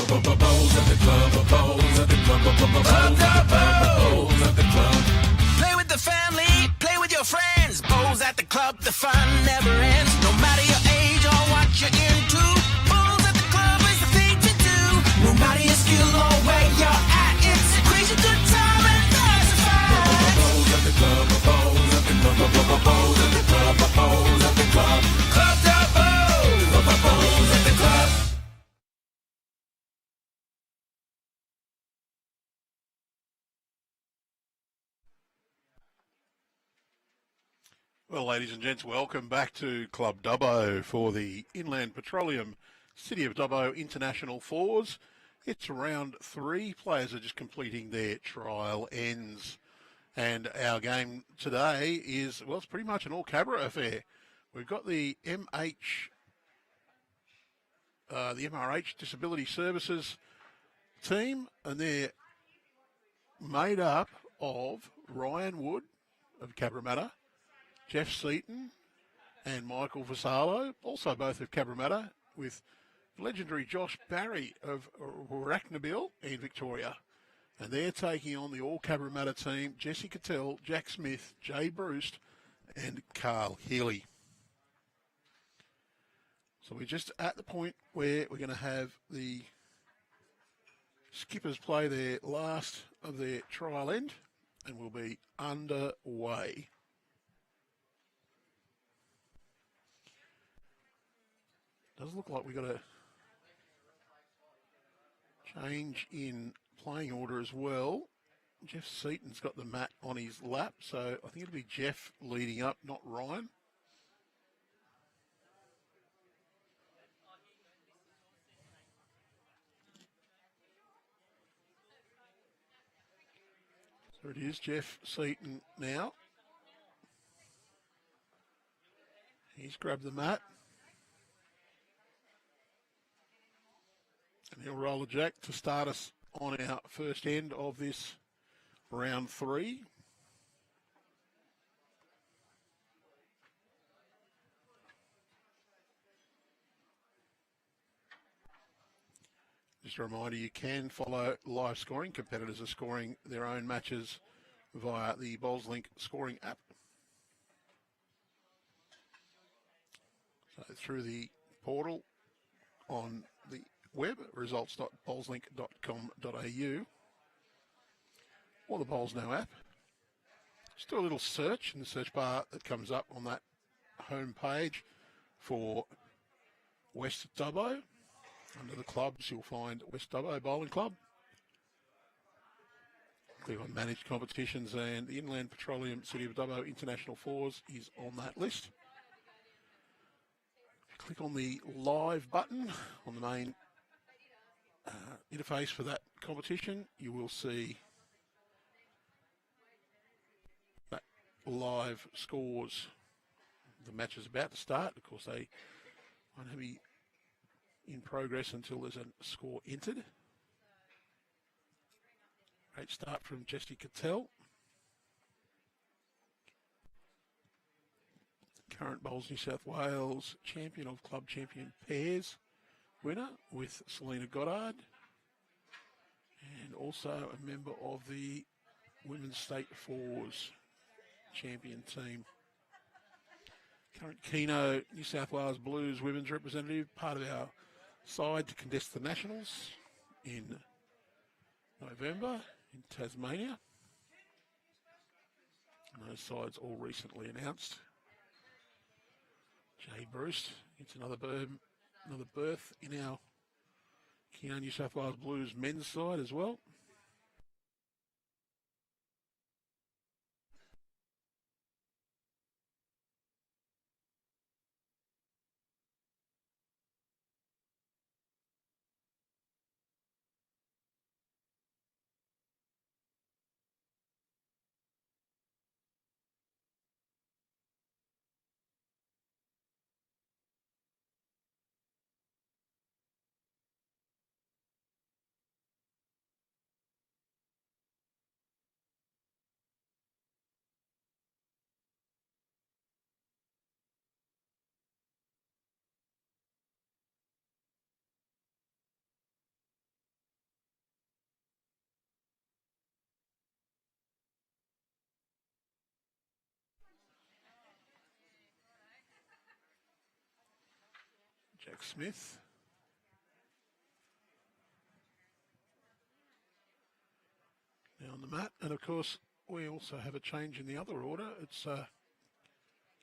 Bowls at the club, bowls at the club, bowls at the club. Play with the family, play with your friends. Bowls at the club, the fun never ends. No matter your age or what you're into, bowls at the club is the thing to do. No matter your skill or where you're at, it's a crazy good time and there's a fight. Bowls at the club, bowls at the club, bowls at the club, bowls at the club. Club Dubbo, bowls at the club. Well, ladies and gents, welcome back to Club Dubbo for the Inland Petroleum City of Dubbo International Fours. It's round 3. Players are just completing their trial ends. And our game today is, well, it's pretty much an all-Cabra affair. We've got the MRH Disability Services team, and they're made up of Ryan Wood of Cabramatta, Geoff Seton and Michael Vassallo, also both of Cabramatta, with legendary Josh Barry of Warracknabeal in Victoria. And they're taking on the all-Cabramatta team, Jessie, Cottel, Jack Smith, Jay Breust and Carl Healey. So we're just at the point where we're going to have the skippers play their last of their trial end and we'll be underway. Does look like we've got a change in playing order as well. Geoff Seton's got the mat on his lap, so I think it'll be Geoff leading up, not Ryan. So it is Geoff Seton now. He's grabbed the mat. And he'll roll a jack to start us on our first end of this round 3. Just a reminder, you can follow live scoring. Competitors are scoring their own matches via the BowlsLink scoring app. So through the portal on the web, results.bowlslink.com.au, or the Bowls Now app. Just do a little search in the search bar that comes up on that home page for West Dubbo. Under the clubs, you'll find West Dubbo Bowling Club. Click on Managed Competitions, and the Inland Petroleum City of Dubbo International Fours is on that list. Click on the live button on the main interface for that competition. You will see that live scores. The match is about to start. Of course, they won't be in progress until there's a score entered. Great start from Jessie Cottel. Current Bowls New South Wales champion of Club Champion Pairs winner with Selena Goddard, and also a member of the Women's State Fours champion team. Current Keno New South Wales Blues women's representative, part of our side to contest the Nationals in November in Tasmania. And those sides all recently announced. Jay Breust gets another berth in our Keno New South Wales Blues men's side as well. Jack Smith. Now on the mat, and of course we also have a change in the other order. It's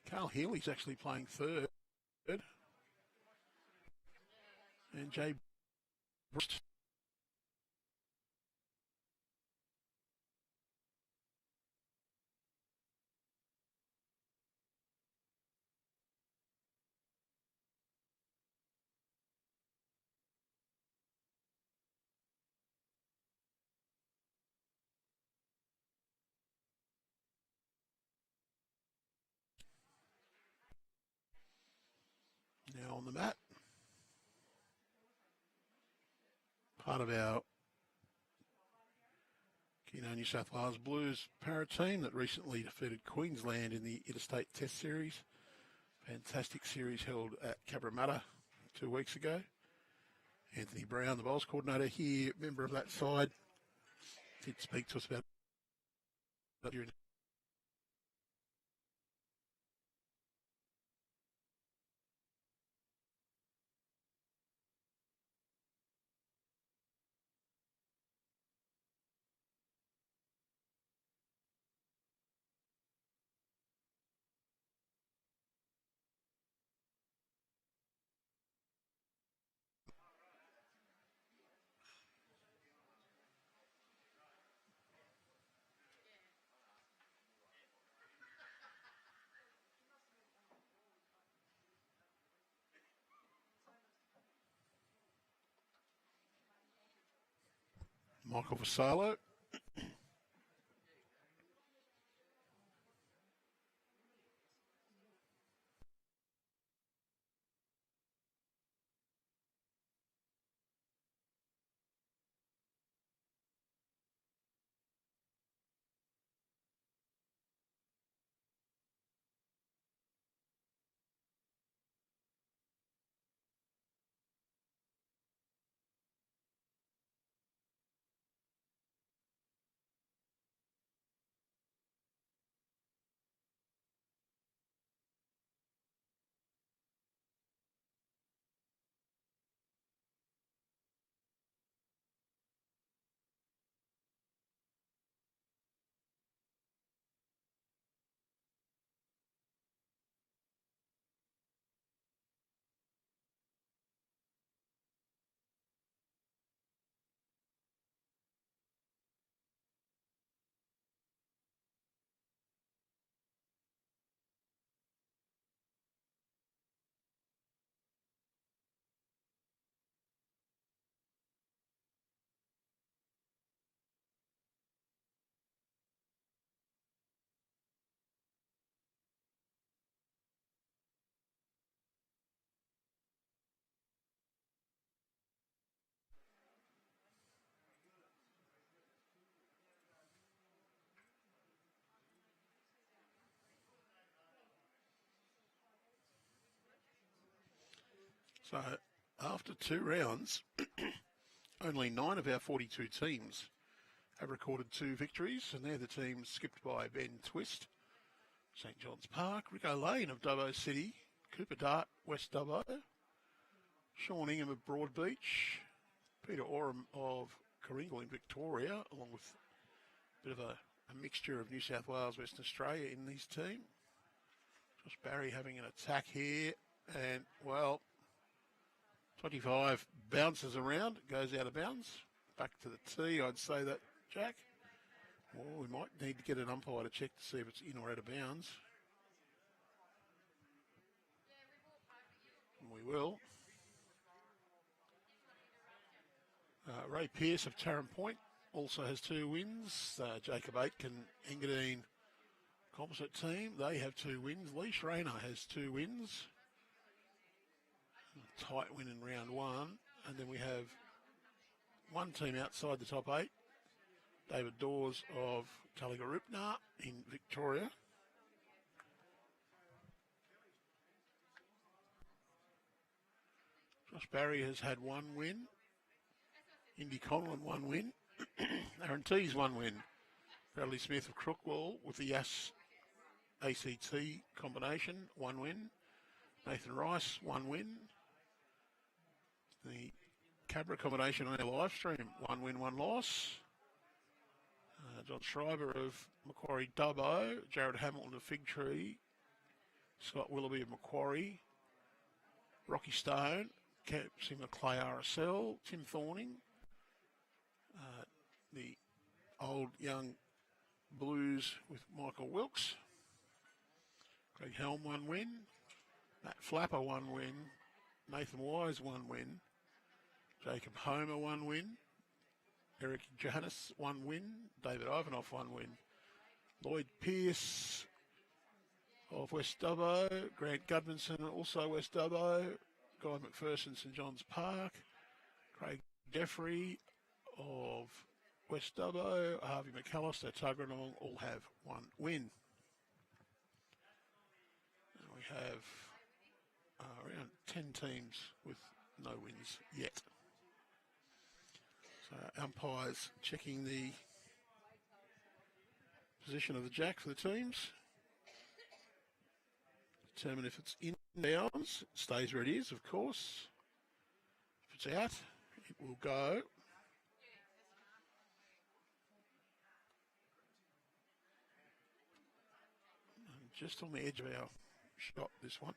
Carl Healey's actually playing third, and Jay Breust. Now on the mat, part of our Keno New South Wales Blues para team that recently defeated Queensland in the Interstate Test Series. Fantastic series held at Cabramatta 2 weeks ago. Anthony Brown, the bowls coordinator here, member of that side, did speak to us about during. Michael Vassallo. So after 2 rounds, only 9 of our 42 teams have recorded 2 victories, and they're the teams skipped by Ben Twist, St John's Park, Rico Lane of Dubbo City, Cooper Dart, West Dubbo, Sean Ingham of Broadbeach, Peter Oram of Coringal in Victoria, along with a bit of a mixture of New South Wales, Western Australia in this team. Josh Barry having an attack here, and, well, 25 bounces around, goes out of bounds. Back to the tee, I'd say that, Jack. Well, we might need to get an umpire to check to see if it's in or out of bounds. And we will. Ray Pearce of Tarrant Point also has 2 wins. Jacob Aitken, Engadine composite team, they have 2 wins. Lee Rayner has 2 wins. A tight win in round 1. And then we have one team outside the top 8. David Dawes of Tulligarupna in Victoria. Josh Barry has had 1 win. Indy Conlon 1 win. Aaron Tees 1 win. Bradley Smith of Crookwell with the Yass ACT combination, 1 win. Nathan Rice, 1 win. Cabra combination on our live stream. 1 win, 1 loss. John Schreiber of Macquarie Dubbo, Jared Hamilton of Fig Tree, Scott Willoughby of Macquarie, Rocky Stone, Captain McClay RSL, Tim Thorning, the old young Blues with Michael Wilkes, Greg Helm 1 win, Matt Flapper 1 win, Nathan Wise 1 win, Jacob Homer 1 win, Eric Johannes 1 win, David Ivanoff 1 win, Lloyd Pearce of West Dubbo, Grant Gudmanson also West Dubbo, Guy McPherson St John's Park, Craig Jeffrey of West Dubbo, Harvey McAllister, Tuggeranong all have 1 win. And we have around 10 teams with no wins yet. So umpires checking the position of the jack for the teams. Determine if it's in bounds. It stays where it is, of course. If it's out, it will go. And just on the edge of our shot, this one.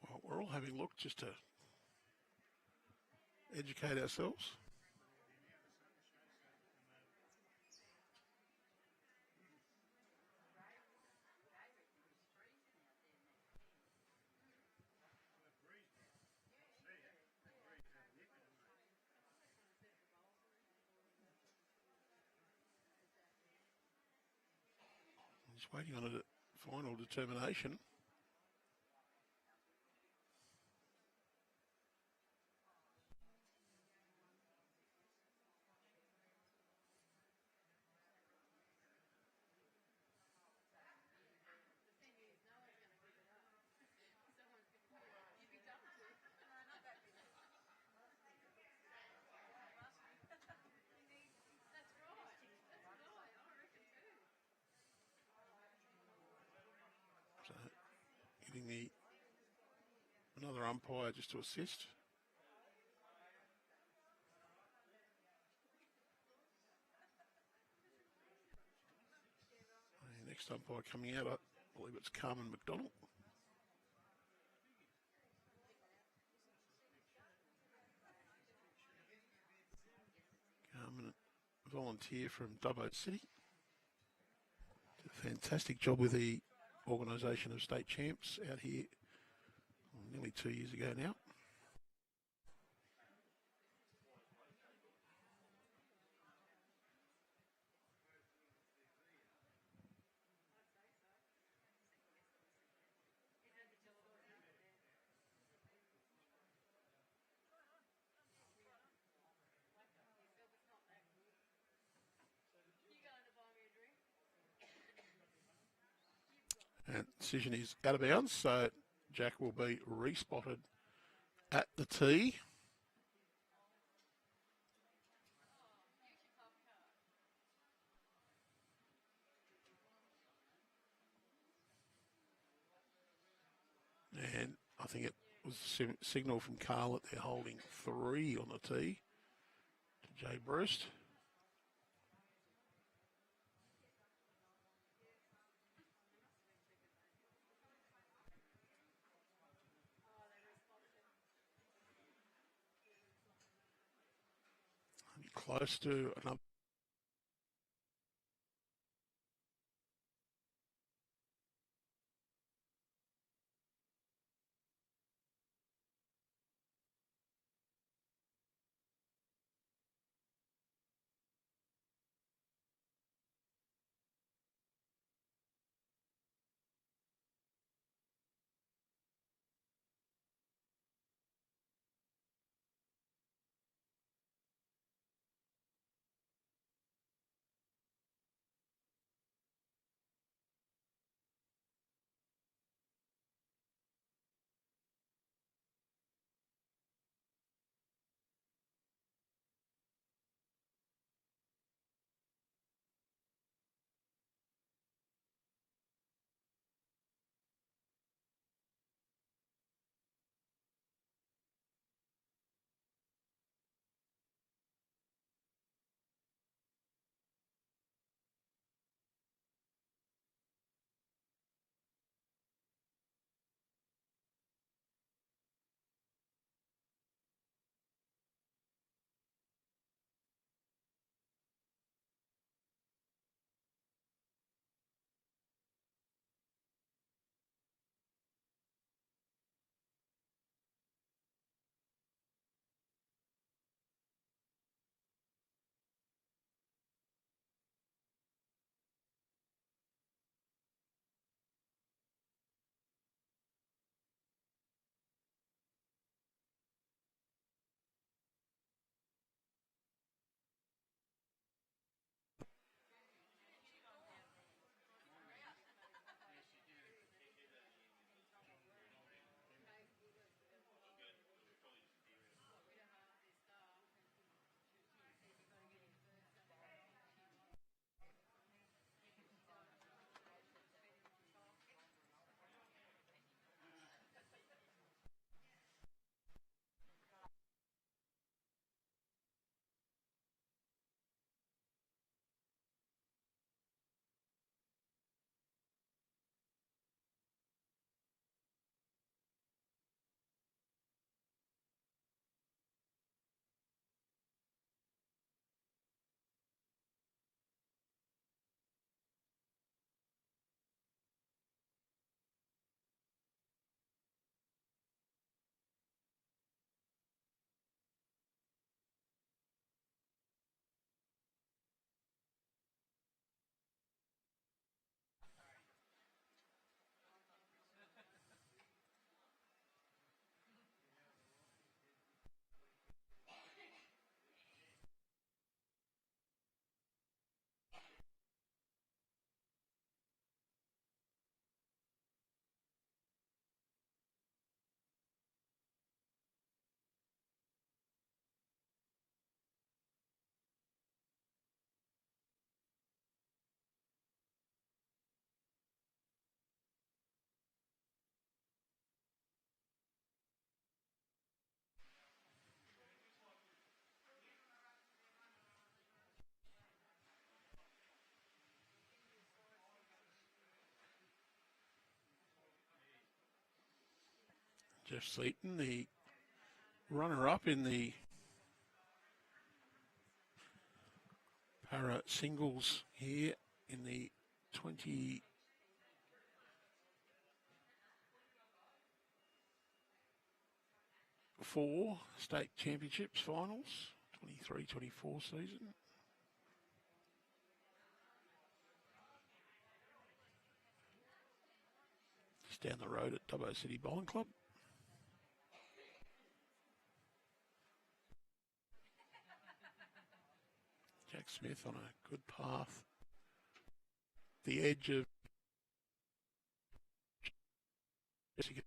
Well, we're all having a look just to educate ourselves. Just waiting on a final determination. So, getting another umpire just to assist. The next umpire coming out, I believe it's Carmen McDonald. Carmen, volunteer from Dubbo City. Did a fantastic job with the organisation of state champs out here nearly 2 years ago now. And decision is out of bounds, so Jack will be respotted at the tee. I think it was a signal from Carl that they're holding 3 on the tee to Jay Breust. Close to another. Jeff Seton, the runner-up in the para singles here in the 24 state championships finals, 23-24 season. Just down the road at Dubbo City Bowling Club. Jack Smith on a good path. The edge of Jessie.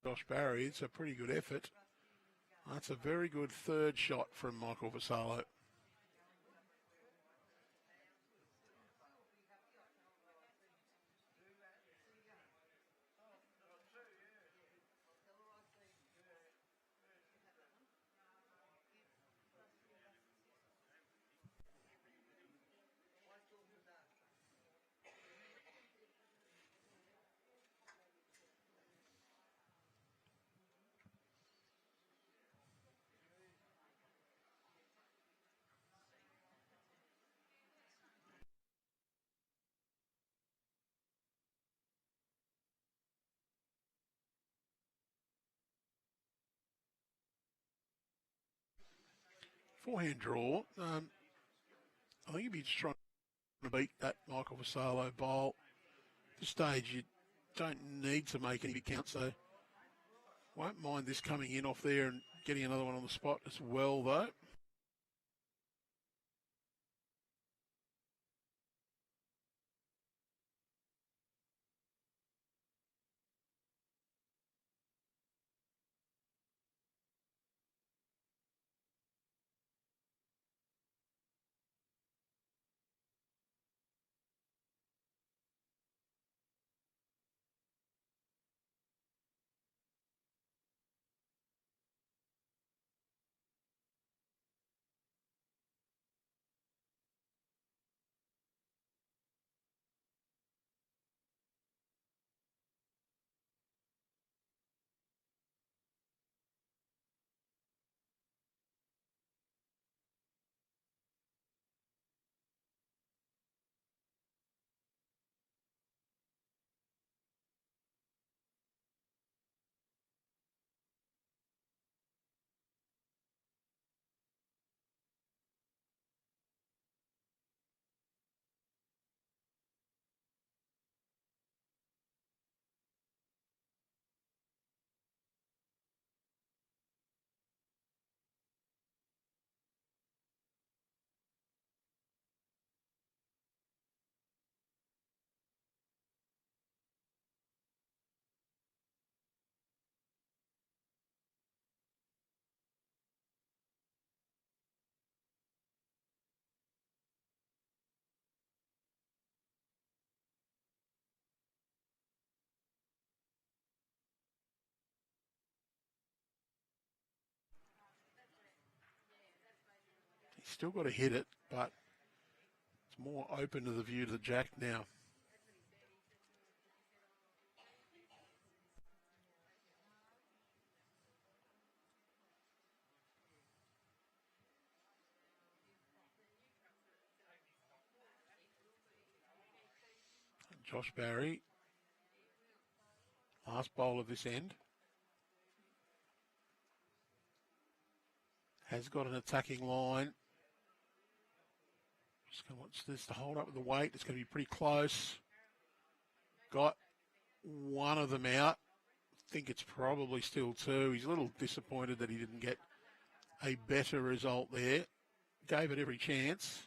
Josh Barry. It's a pretty good effort. That's a very good third shot from Michael Vassallo. Forehand draw. I think he'd be just trying to beat that Michael Vassallo bowl. At this stage, you don't need to make any big count, so won't mind this coming in off there and getting another one on the spot as well, though. He's still got to hit it, but it's more open to the view to the jack now. Josh Barry, last bowl of this end, has got an attacking line. Just going to watch this to hold up with the weight. It's going to be pretty close. Got one of them out. I think it's probably still two. He's a little disappointed that he didn't get a better result there. Gave it every chance.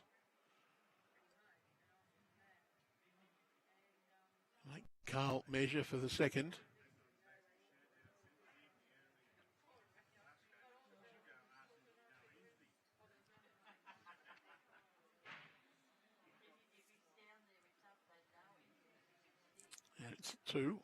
Make Carl measure for the second. And it's two.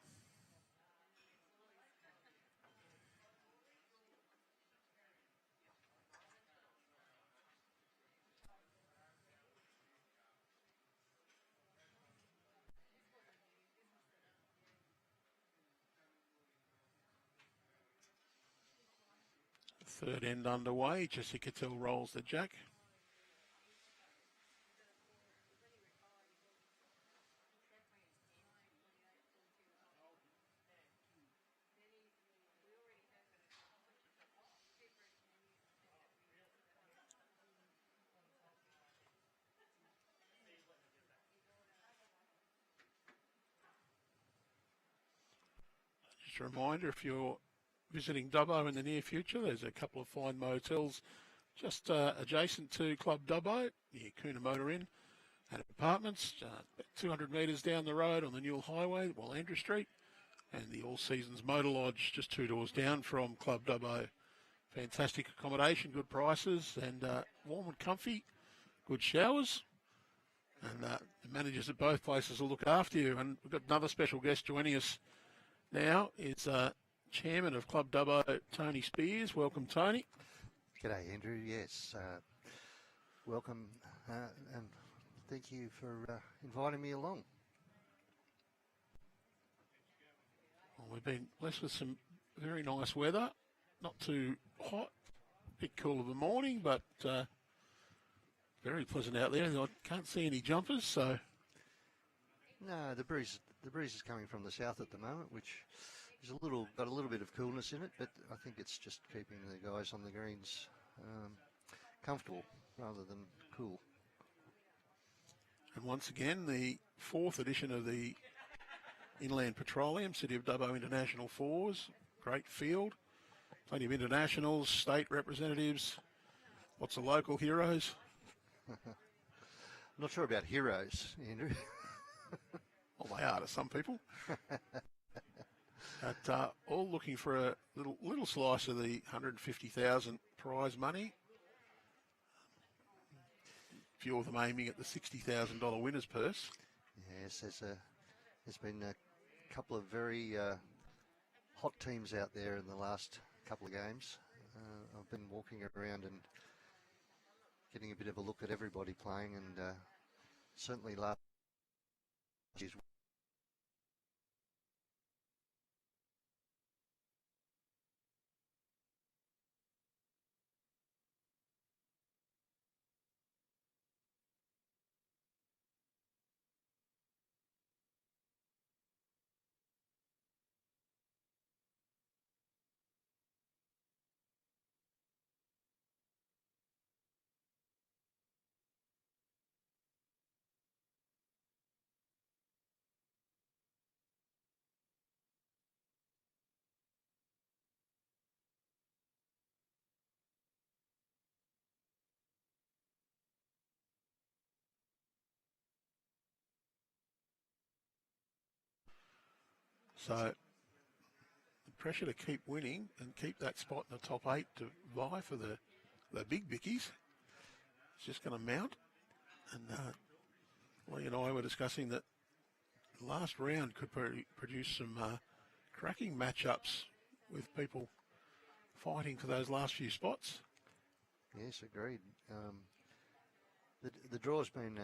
Third end underway. Jessie Cottel rolls the jack. Just a reminder, if you're visiting Dubbo in the near future, there's a couple of fine motels just adjacent to Club Dubbo, near Coonamoota Inn, and apartments about 200 metres down the road on the Newell Highway, Andrew Street, And the All Seasons Motor Lodge just 2 doors down from Club Dubbo. Fantastic accommodation, good prices, and warm and comfy, good showers. And the managers at both places will look after you. And we've got another special guest joining us now. It's Chairman of Club Dubbo, Tony Spears. Welcome, Tony. G'day, Andrew. Yes, welcome, and thank you for inviting me along. Well, we've been blessed with some very nice weather. Not too hot, a bit cool of the morning, but very pleasant out there. I can't see any jumpers, so No, the breeze is coming from the south at the moment, which is got a little bit of coolness in it, but I think it's just keeping the guys on the greens comfortable rather than cool. And once again, the 4th edition of the Inland Petroleum City of Dubbo International Fours. Great field. Plenty of internationals, state representatives, lots of local heroes. I'm not sure about heroes, Andrew. Well, they are to some people. But all looking for a little slice of the 150,000 prize money. A few of them aiming at the $60,000 winner's purse. Yes, there's been a couple of very hot teams out there in the last couple of games. I've been walking around and getting a bit of a look at everybody playing, and certainly last year's So the pressure to keep winning and keep that spot in the top 8 to vie for the big bickies is just going to mount. And Lee and I were discussing that the last round could produce some cracking matchups with people fighting for those last few spots. Yes, agreed. The draw's been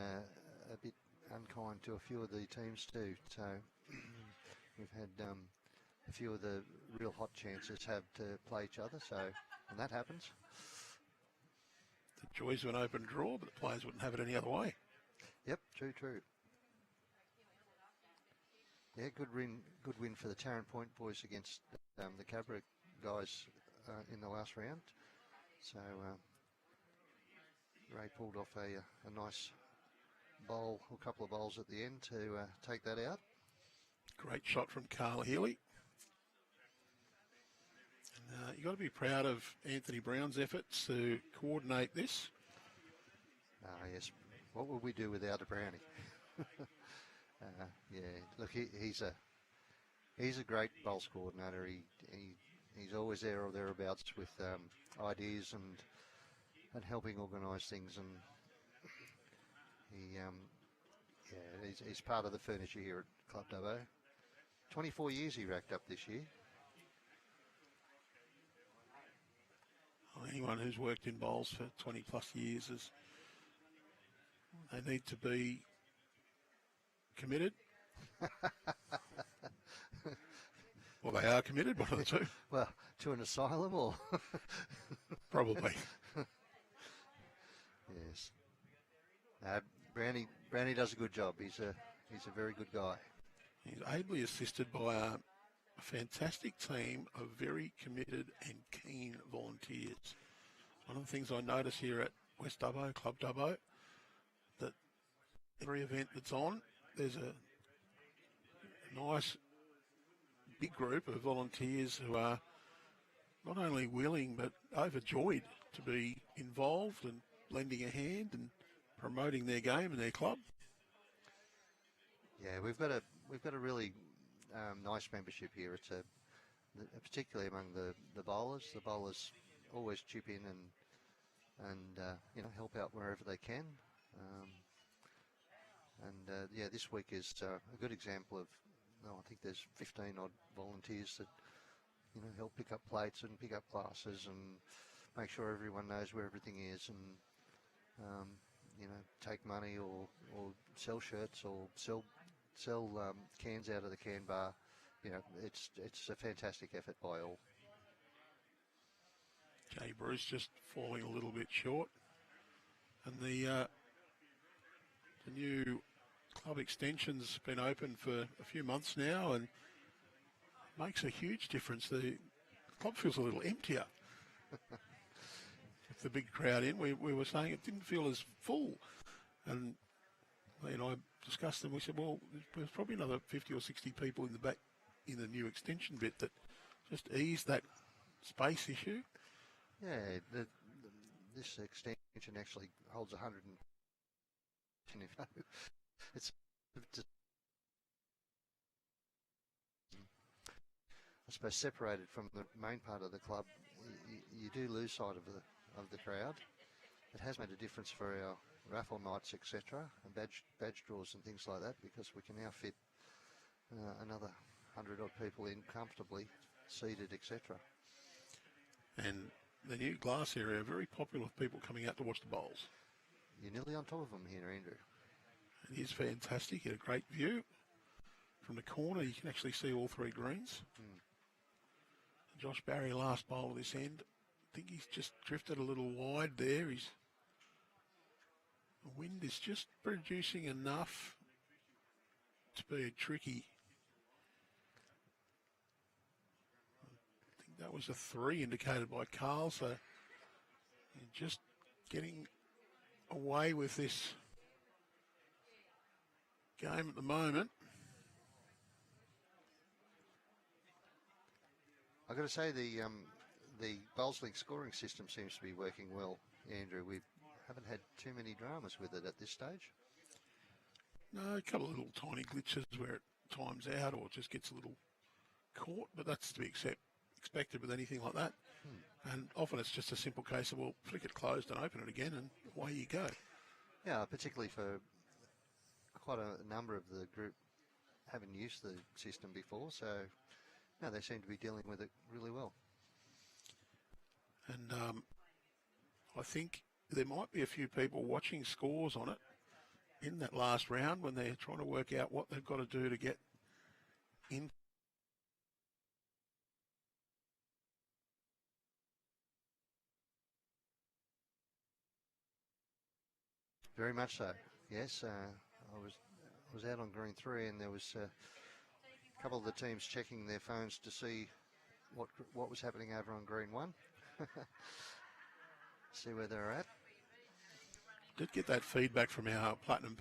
a bit unkind to a few of the teams too. So we've had a few of the real hot chances have to play each other. So when that happens, The joys of an open draw, but the players wouldn't have it any other way. yep, true. Yeah, good win for the Tarrant Point boys against the Cabra guys in the last round. So Ray pulled off a nice bowl, a couple of bowls at the end to take that out. Great shot from Carl Healey. And you've got to be proud of Anthony Brown's efforts to coordinate this. Yes, what would we do without a Brownie? Yeah, look, he's a great bowls coordinator. He's always there or thereabouts with ideas and helping organise things, and he's part of the furniture here at Club Dubbo. 24 years he racked up this year. Well, anyone who's worked in bowls for 20 plus years they need to be committed. Well, they are committed, one of the two. Well, to an asylum or? Probably. Yes. Brownie does a good job. He's a very good guy. He's ably assisted by a fantastic team of very committed and keen volunteers. One of the things I notice here at West Dubbo, Club Dubbo, that every event that's on, there's a nice big group of volunteers who are not only willing but overjoyed to be involved and lending a hand and promoting their game and their club. Yeah, we've got a really nice membership here. It's particularly among the bowlers. The bowlers always chip in and help out wherever they can. Yeah, this week is a good example of. I think there's 15 odd volunteers that help pick up plates and pick up glasses and make sure everyone knows where everything is, and take money or sell shirts or sell cans out of the can bar. It's a fantastic effort by all. Jay Breust just falling a little bit short, and the new club extension's been open for a few months now, and makes a huge difference. The club feels a little emptier with the big crowd in. We were saying it didn't feel as full, and I discussed them. We said, well, there's probably another 50 or 60 people in the back in the new extension bit that just ease that space issue. Yeah, this extension actually holds 100. It's I suppose separated from the main part of the club, you do lose sight of the crowd. It has made a difference for our raffle nights, etc., and badge draws and things like that, because we can now fit another 100 odd people in comfortably, seated, etc. And the new glass area, very popular with people coming out to watch the bowls. You're nearly on top of them here, Andrew. It is fantastic. You get a great view. From the corner, you can actually see all three greens. Josh Barry, last bowl of this end. I think he's just drifted a little wide there. The wind is just producing enough to be a tricky. I think that was a 3 indicated by Carl. So just getting away with this game at the moment. I've got to say the Bowlslink scoring system seems to be working well, Andrew. We haven't had too many dramas with it at this stage. No, a couple of little tiny glitches where it times out or just gets a little caught, but that's to be expected with anything like that. And often it's just a simple case of, well, flick it closed and open it again, and away you go. Yeah, particularly for quite a number of the group haven't used the system before, so no, they seem to be dealing with it really well. And I think there might be a few people watching scores on it in that last round when they're trying to work out what they've got to do to get in. Very much so. Yes, I was out on green 3, and there was a couple of the teams checking their phones to see what was happening over on green 1. See where they're at. Did get that feedback from our platinum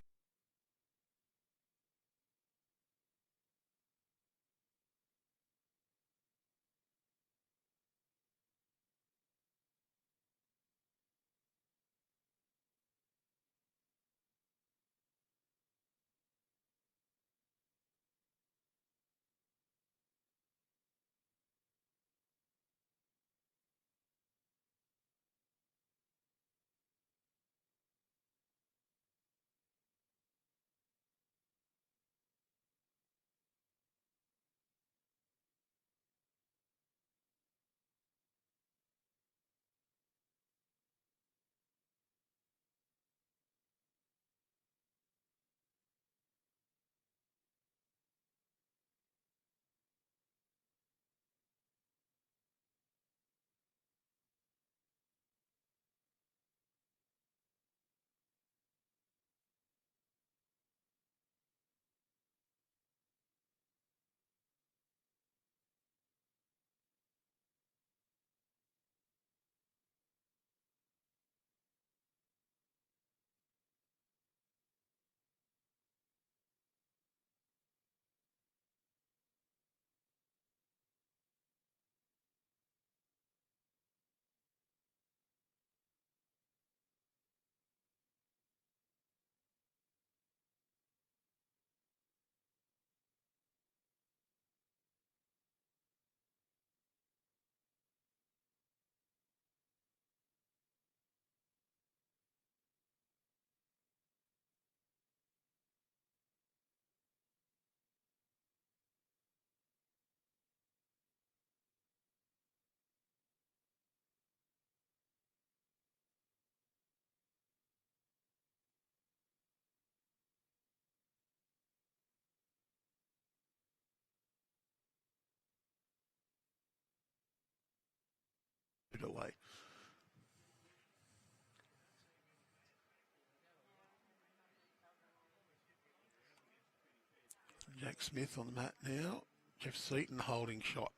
Jack Smith on the mat now. Jeff Seton holding shot.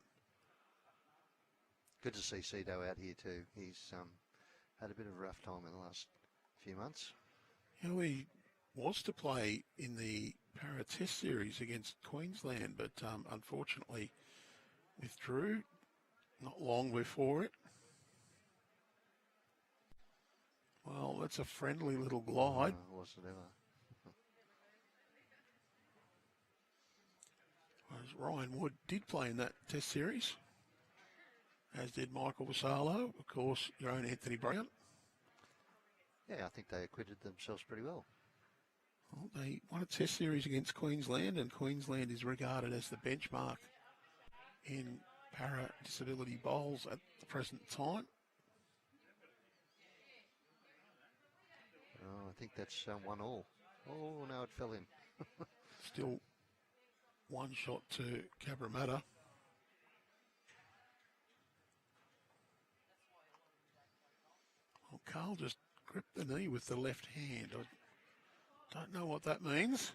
Good to see Cedo out here too. He's had a bit of a rough time in the last few months. You know, he was to play in the Para Test Series against Queensland, but unfortunately withdrew not long before it. Well, that's a friendly little glide. Was it ever? Whereas Ryan Wood did play in that Test Series, as did Michael Vassallo, of course, your own Anthony Brown. Yeah, I think they acquitted themselves pretty well. Well, they won a Test Series against Queensland, and Queensland is regarded as the benchmark in para-disability bowls at the present time. Oh, I think that's 1-1. Oh, no, it fell in. Still one shot to Cabramatta. Well, Carl just gripped the knee with the left hand. I don't know what that means.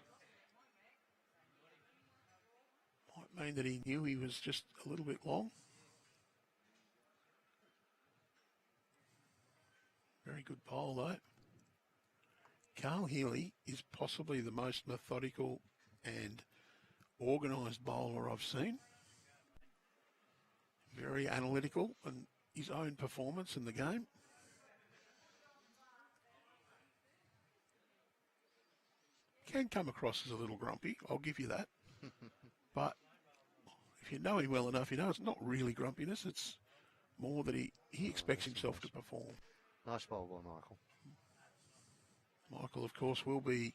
Might mean that he knew he was just a little bit long. Very good bowl, though. Carl Healey is possibly the most methodical and organised bowler I've seen. Very analytical in his own performance in the game. Can come across as a little grumpy, I'll give you that. But if you know him well enough, you know it's not really grumpiness, it's more that he expects himself to perform. Nice bowl by Michael. Michael, of course, will be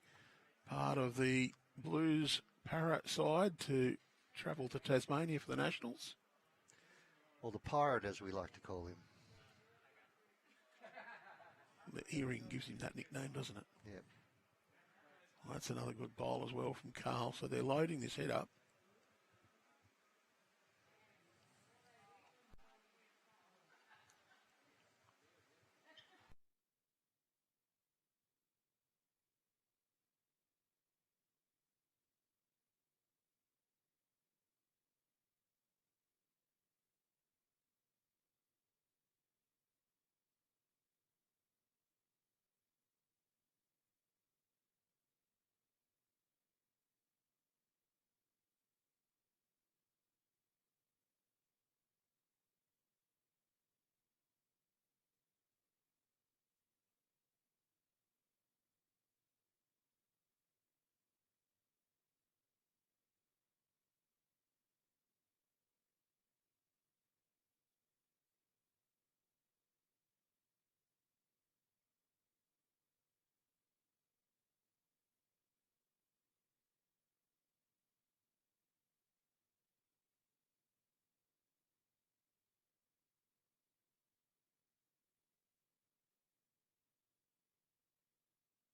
part of the Blues para side to travel to Tasmania for the Nationals. Or the Pirate, as we like to call him. The earring gives him that nickname, doesn't it? Yep. Well, that's another good bowl as well from Carl. So they're loading this head up.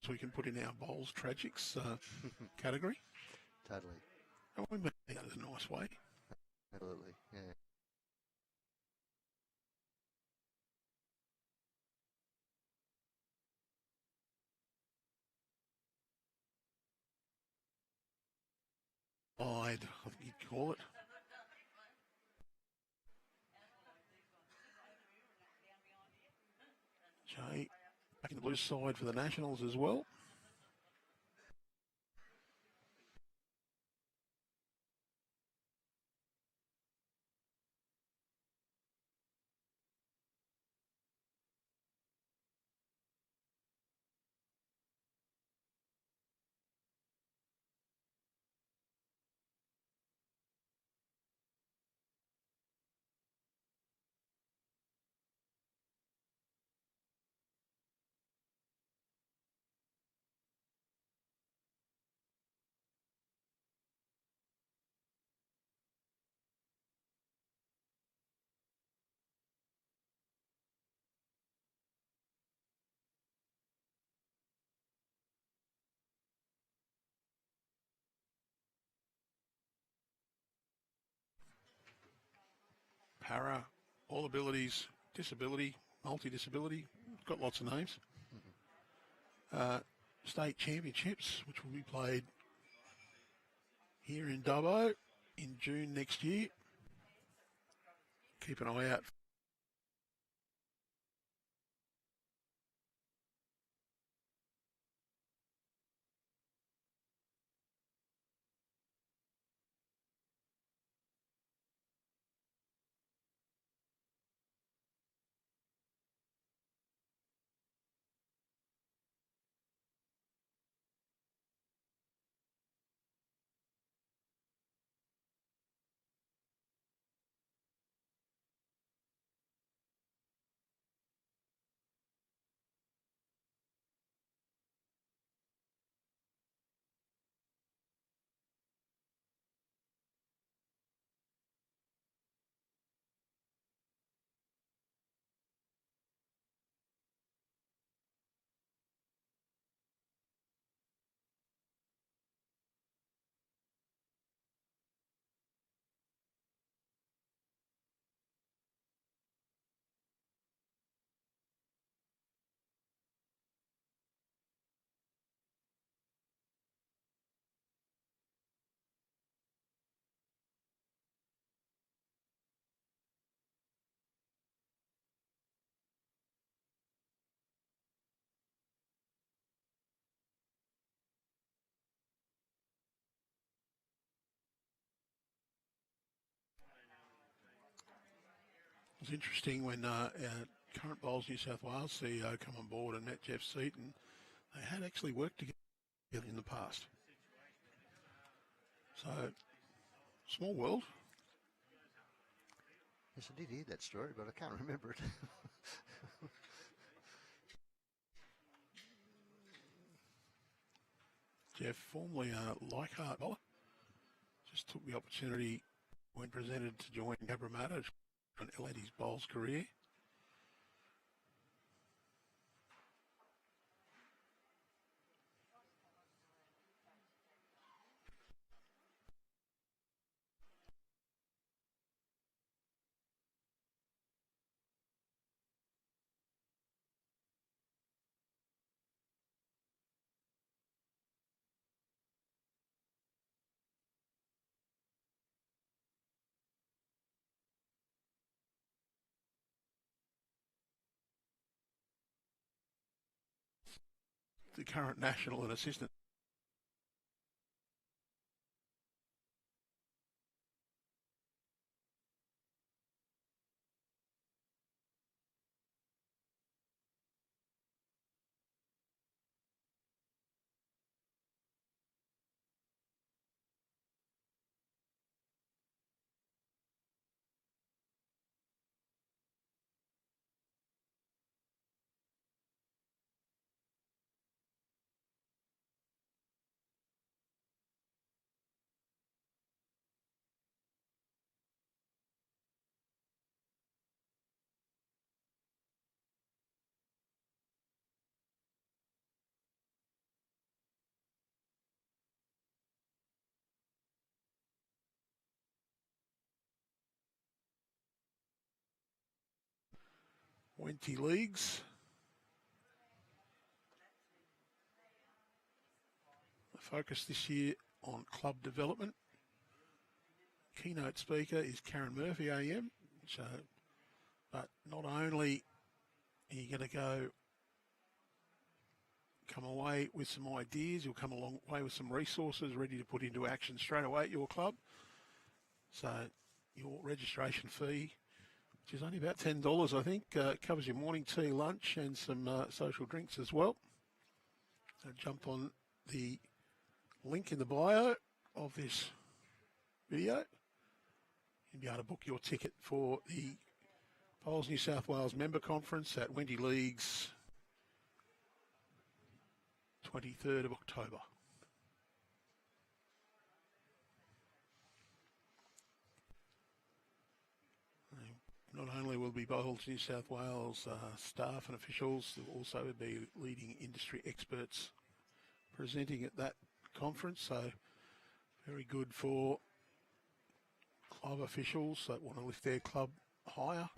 So we can put in our bowls tragics category. Totally. And we mean that in a nice way. Absolutely. Yeah. I think you'd call it. Jay back in the Blues side for the Nationals as well. Para, all abilities, disability, multi-disability, got lots of names. State championships, which will be played here in Dubbo in June next year. Keep an eye out. It was interesting when our current Bowls New South Wales CEO come on board and met Geoff Seton. They had actually worked together in the past. So, small world. Yes, I did hear that story, but I can't remember it. Geoff, formerly a Leichhardt bowler, just took the opportunity when presented to join Cabramatta and elevate his bowls career. The current national and assistant. Wenty Leagues. The focus this year on club development. Keynote speaker is Karen Murphy AM. So, but not only are you going to come away with some ideas, you'll come a long way with some resources ready to put into action straight away at your club. So your registration fee, which is only about $10, I think, covers your morning tea, lunch and some social drinks as well. So jump on the link in the bio of this video. You'll be able to book your ticket for the Bowls New South Wales Member Conference at Wenty Leagues, 23rd of October. Not only will be Bowls New South Wales staff and officials, there will also be leading industry experts presenting at that conference. So very good for club officials that want to lift their club higher.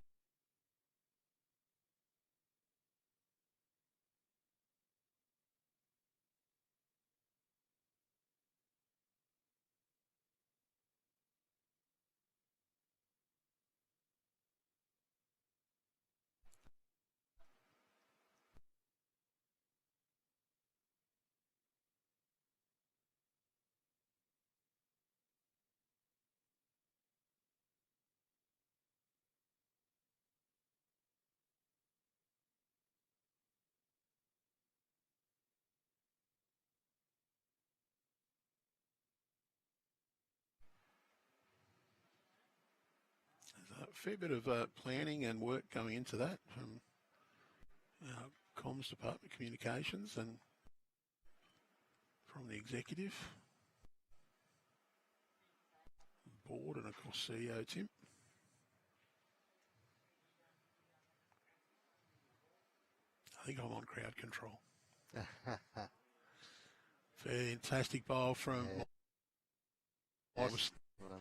fair bit of planning and work going into that from our comms department, communications, and from the executive board, and of course CEO Tim. I think I'm on crowd control. Fantastic bowl from Yes. Well done.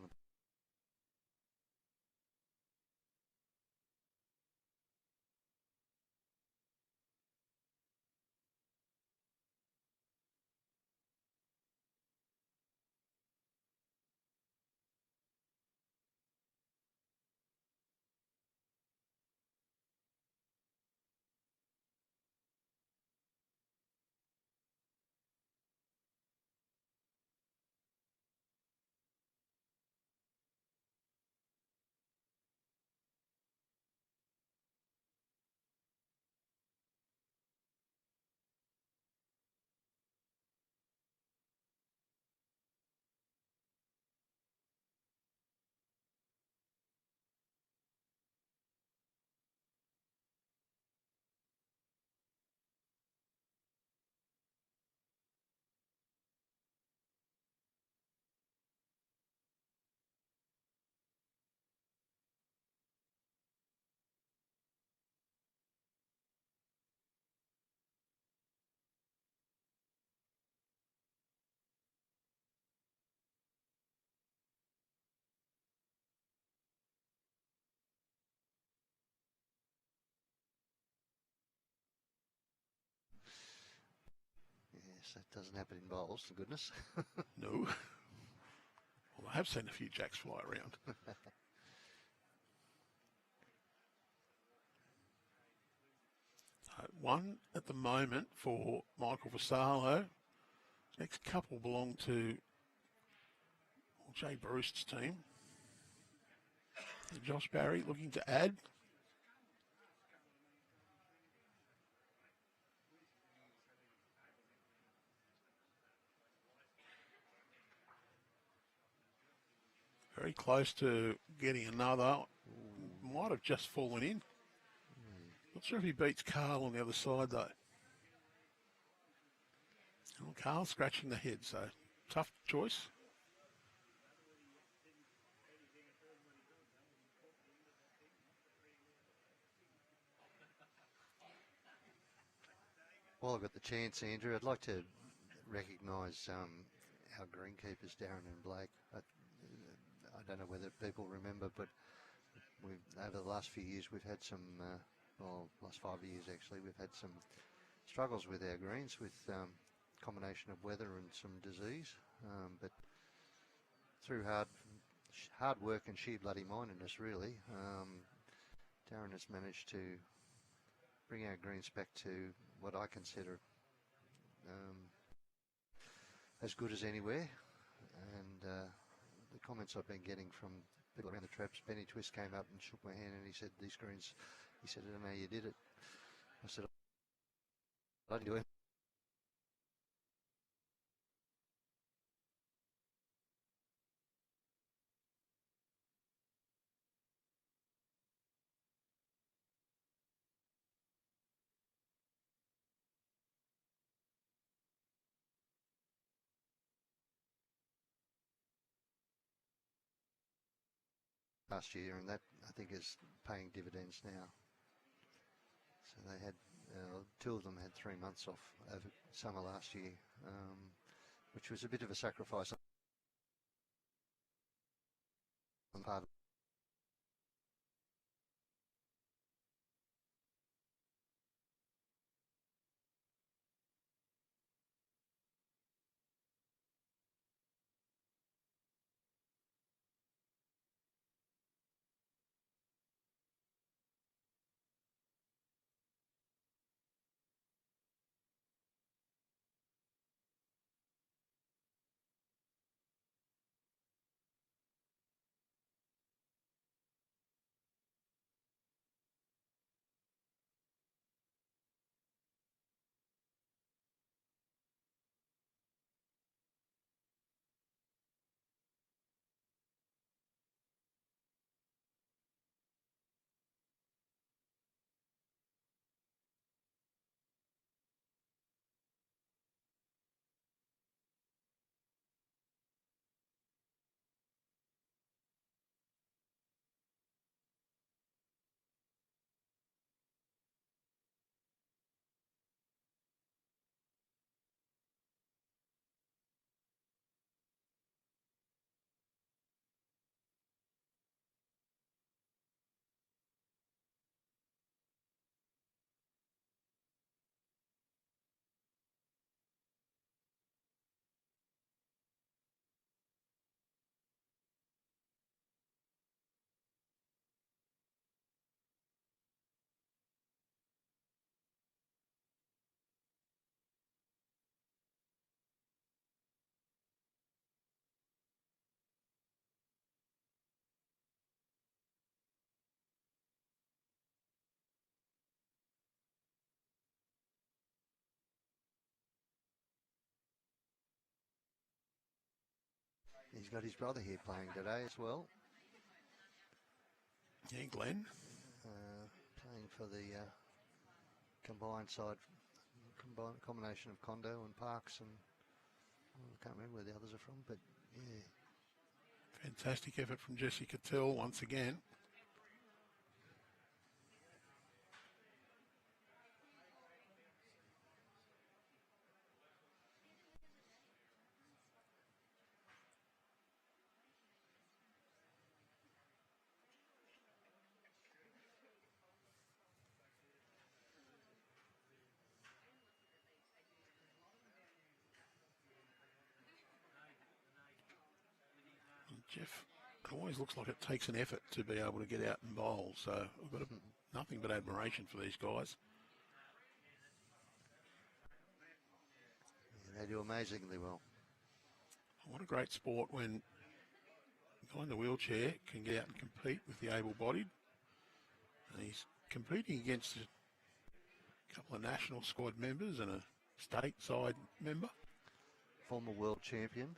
Yes, that doesn't happen in bowls, thank goodness. no. Well, I have seen a few jacks fly around. One at the moment for Michael Vassallo. Next couple belong to Jay Breust's team. And Josh Barry looking to add. Very close to getting another. Might have just fallen in. Not sure if he beats Carl on the other side, though. Well, Carl's scratching the head, so tough choice. While I've got the chance, Andrew, I'd like to recognise our greenkeepers, Darren and Blake. I don't know whether people remember, but over the last few years we've had some, last 5 years actually, we've had some struggles with our greens with combination of weather and some disease. But through hard work and sheer bloody mindedness, really, Darren has managed to bring our greens back to what I consider as good as anywhere. And the comments I've been getting from people around the traps, Benny Twist came up and shook my hand and he said, these greens, he said, I don't know how you did it. I said, I didn't do it. Last year, and that I think is paying dividends now. So they had, two of them had 3 months off over summer last year, which was a bit of a sacrifice on part of He's got his brother here playing today as well. Yeah, Glenn. Playing for the combined side, combination of Condo and Parks, and I can't remember where the others are from, but yeah. Fantastic effort from Jessie Cottel once again. Geoff, it always looks like it takes an effort to be able to get out and bowl, so I've got nothing but admiration for these guys. Yeah, they do amazingly well. What a great sport when a guy in the wheelchair can get out and compete with the able-bodied. And he's competing against a couple of national squad members and a state side member. Former world champion.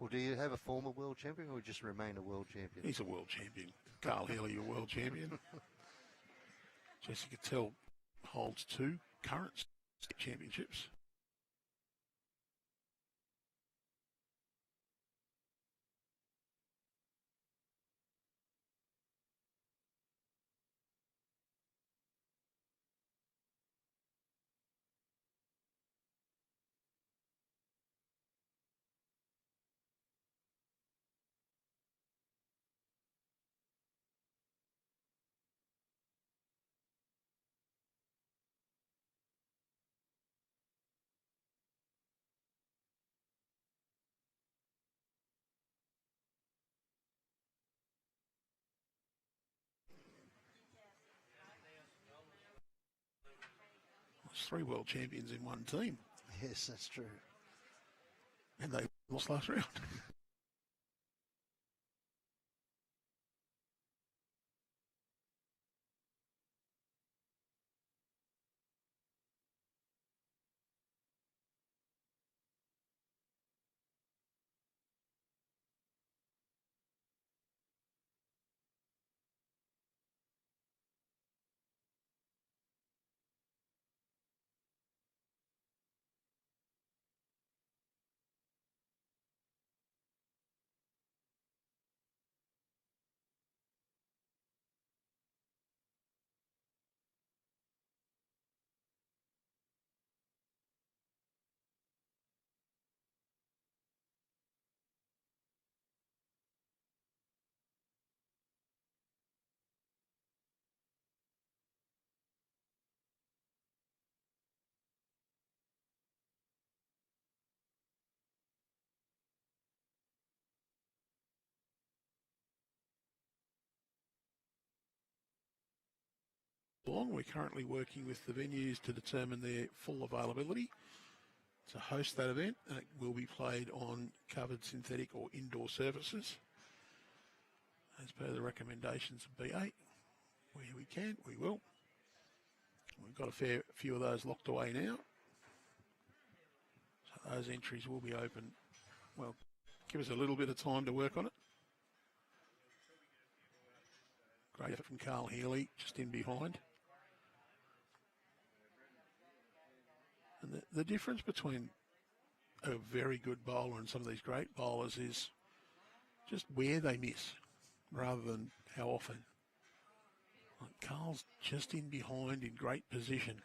Well, do you have a former world champion or just remain a world champion? He's a world champion. Carl Healey, a world champion. Jessie Cottel holds 2 current state championships. There's 3 world champions in one team. Yes, that's true. And they lost last round. We're currently working with the venues to determine their full availability to host that event, and it will be played on covered synthetic or indoor surfaces as per the recommendations of B8. Where we can, we will. We've got a fair few of those locked away now, so those entries will be open. Well, give us a little bit of time to work on it. Great effort from Carl Healey, just in behind. And the difference between a very good bowler and some of these great bowlers is just where they miss rather than how often. Like Carl's just in behind in great position.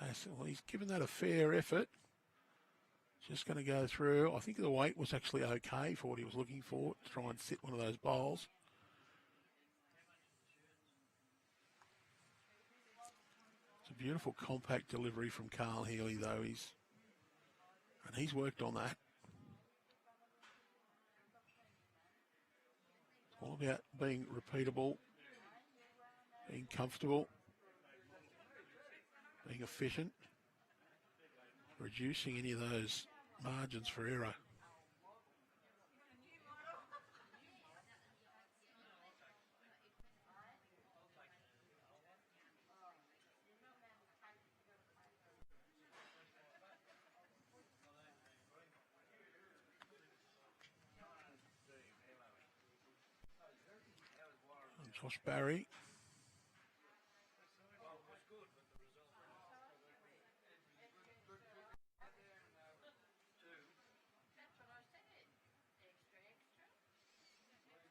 Well, he's given that a fair effort. Just going to go through. I think the weight was actually okay for what he was looking for, to try and sit one of those bowls. It's a beautiful compact delivery from Carl Healey, though. He's worked on that. It's all about being repeatable, being comfortable, being efficient, reducing any of those margins for error. Josh Barry.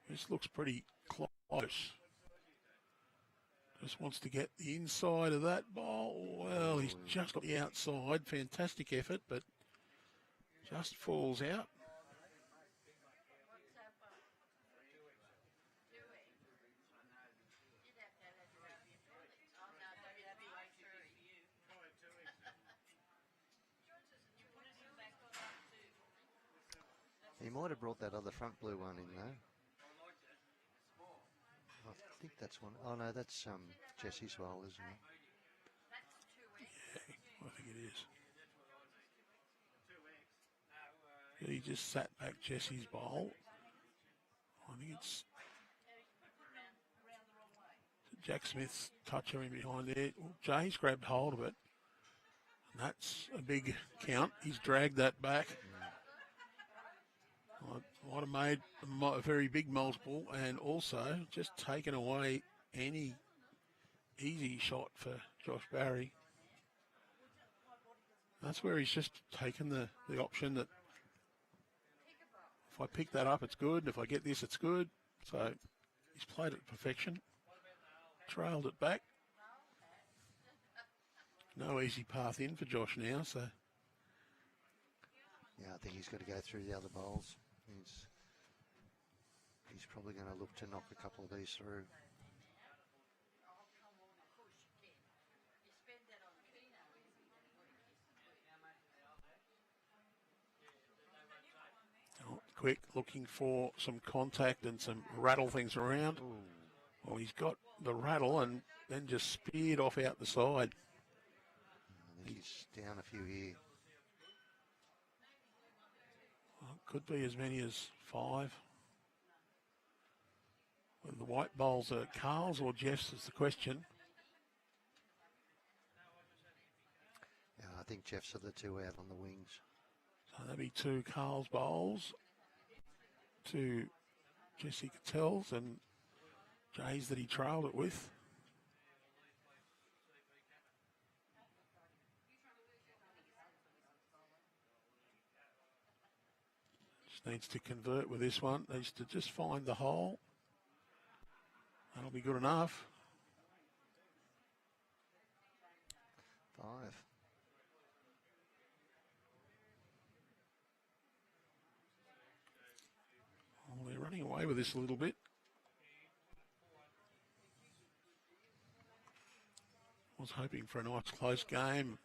This looks pretty close. Just wants to get the inside of that ball. Well, he's just got the outside. Fantastic effort, but just falls out. He might have brought that other front blue one in though. I think that's one. Oh no, that's Jessie's bowl, isn't it? Yeah, I think it is. He just sat back Jessie's bowl. I think it's Jack Smith's toucher in behind there. Well, Jay's grabbed hold of it. And that's a big count. He's dragged that back. Might have made a very big multiple and also just taken away any easy shot for Josh Barry. That's where he's just taken the option that if I pick that up, it's good. If I get this, it's good. So he's played it to perfection. Trailed it back. No easy path in for Josh now, so. Yeah, I think he's got to go through the other bowls. He's probably going to look to knock a couple of these through. Oh, quick, looking for some contact and some rattle things around. Ooh. Well, he's got the rattle and then just speared off out the side. I think he's down a few here. Well, could be as many as 5. Whether the white bowls are Carl's or Geoff's is the question. Yeah, I think Geoff's are the two out on the wings. So that'd be 2 Carl's bowls, 2 Jessie Cottel's and Jay's that he trailed it with. Just needs to convert with this one. Needs to just find the hole. That'll be good enough. 5. Well, they're running away with this a little bit. Was hoping for a nice close game.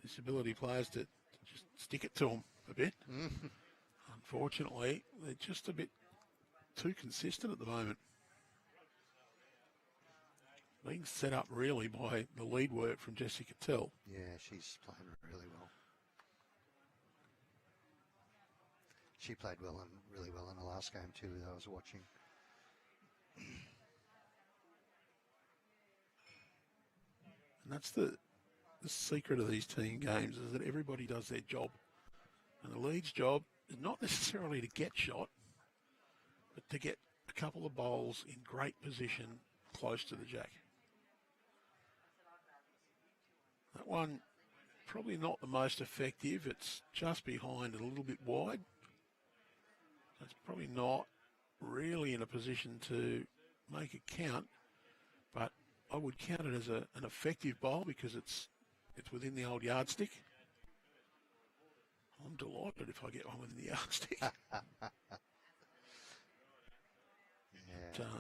Disability players to just stick it to them a bit. Unfortunately, they're just a bit too consistent at the moment. Being set up really by the lead work from Jessie Cottel. Yeah, she's playing really well. She played well and really well in the last game too that I was watching. And that's the secret of these team games is that everybody does their job. And the lead's job is not necessarily to get shot, but to get a couple of bowls in great position close to the jack. That one, probably not the most effective. It's just behind and a little bit wide. That's probably not really in a position to make it count, but I would count it as an effective bowl because it's within the old yardstick. I'm delighted if I get one within the yardstick. Yeah.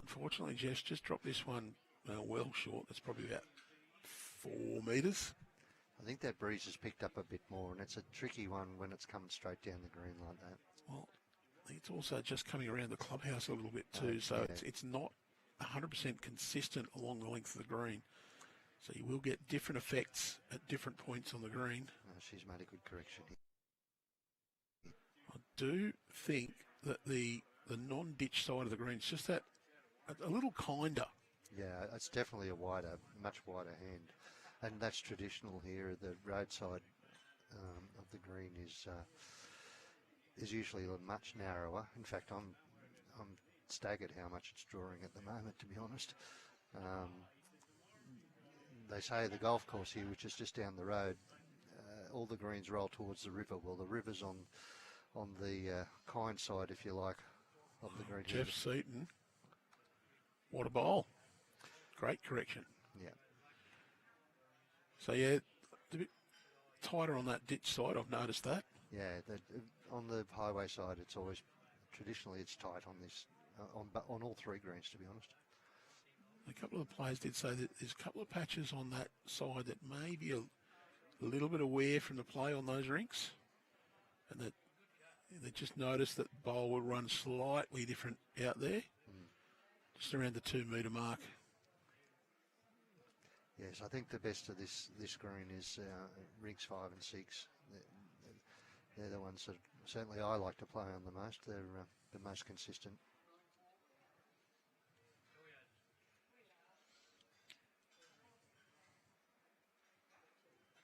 Unfortunately, Geoff just dropped this one well short. That's probably about 4 metres. I think that breeze has picked up a bit more, and it's a tricky one when it's coming straight down the green like that. Well, it's also just coming around the clubhouse a little bit too, so yeah. it's not 100% consistent along the length of the green. So you will get different effects at different points on the green. She's made a good correction here. I do think that the non-ditch side of the green is just that a little kinder. Yeah, it's definitely a wider, much wider hand. And that's traditional here. The roadside of the green is usually much narrower. In fact, I'm staggered how much it's drawing at the moment, to be honest. They say the golf course here, which is just down the road, all the greens roll towards the river. Well, the river's on the kind side, if you like, of the green. Geoff Seton. What a bowl. Great correction. Yeah. So, yeah, it's a bit tighter on that ditch side. I've noticed that. Yeah, on the highway side, it's always, traditionally, it's tight on this, on all three greens, to be honest. A couple of the players did say that there's a couple of patches on that side that may be a little bit aware from the play on those rinks, and that they just noticed that the bowl will run slightly different out there, just around the 2 metre mark. Yes, I think the best of this green is rinks 5 and 6. They're the ones that certainly I like to play on the most. They're the most consistent.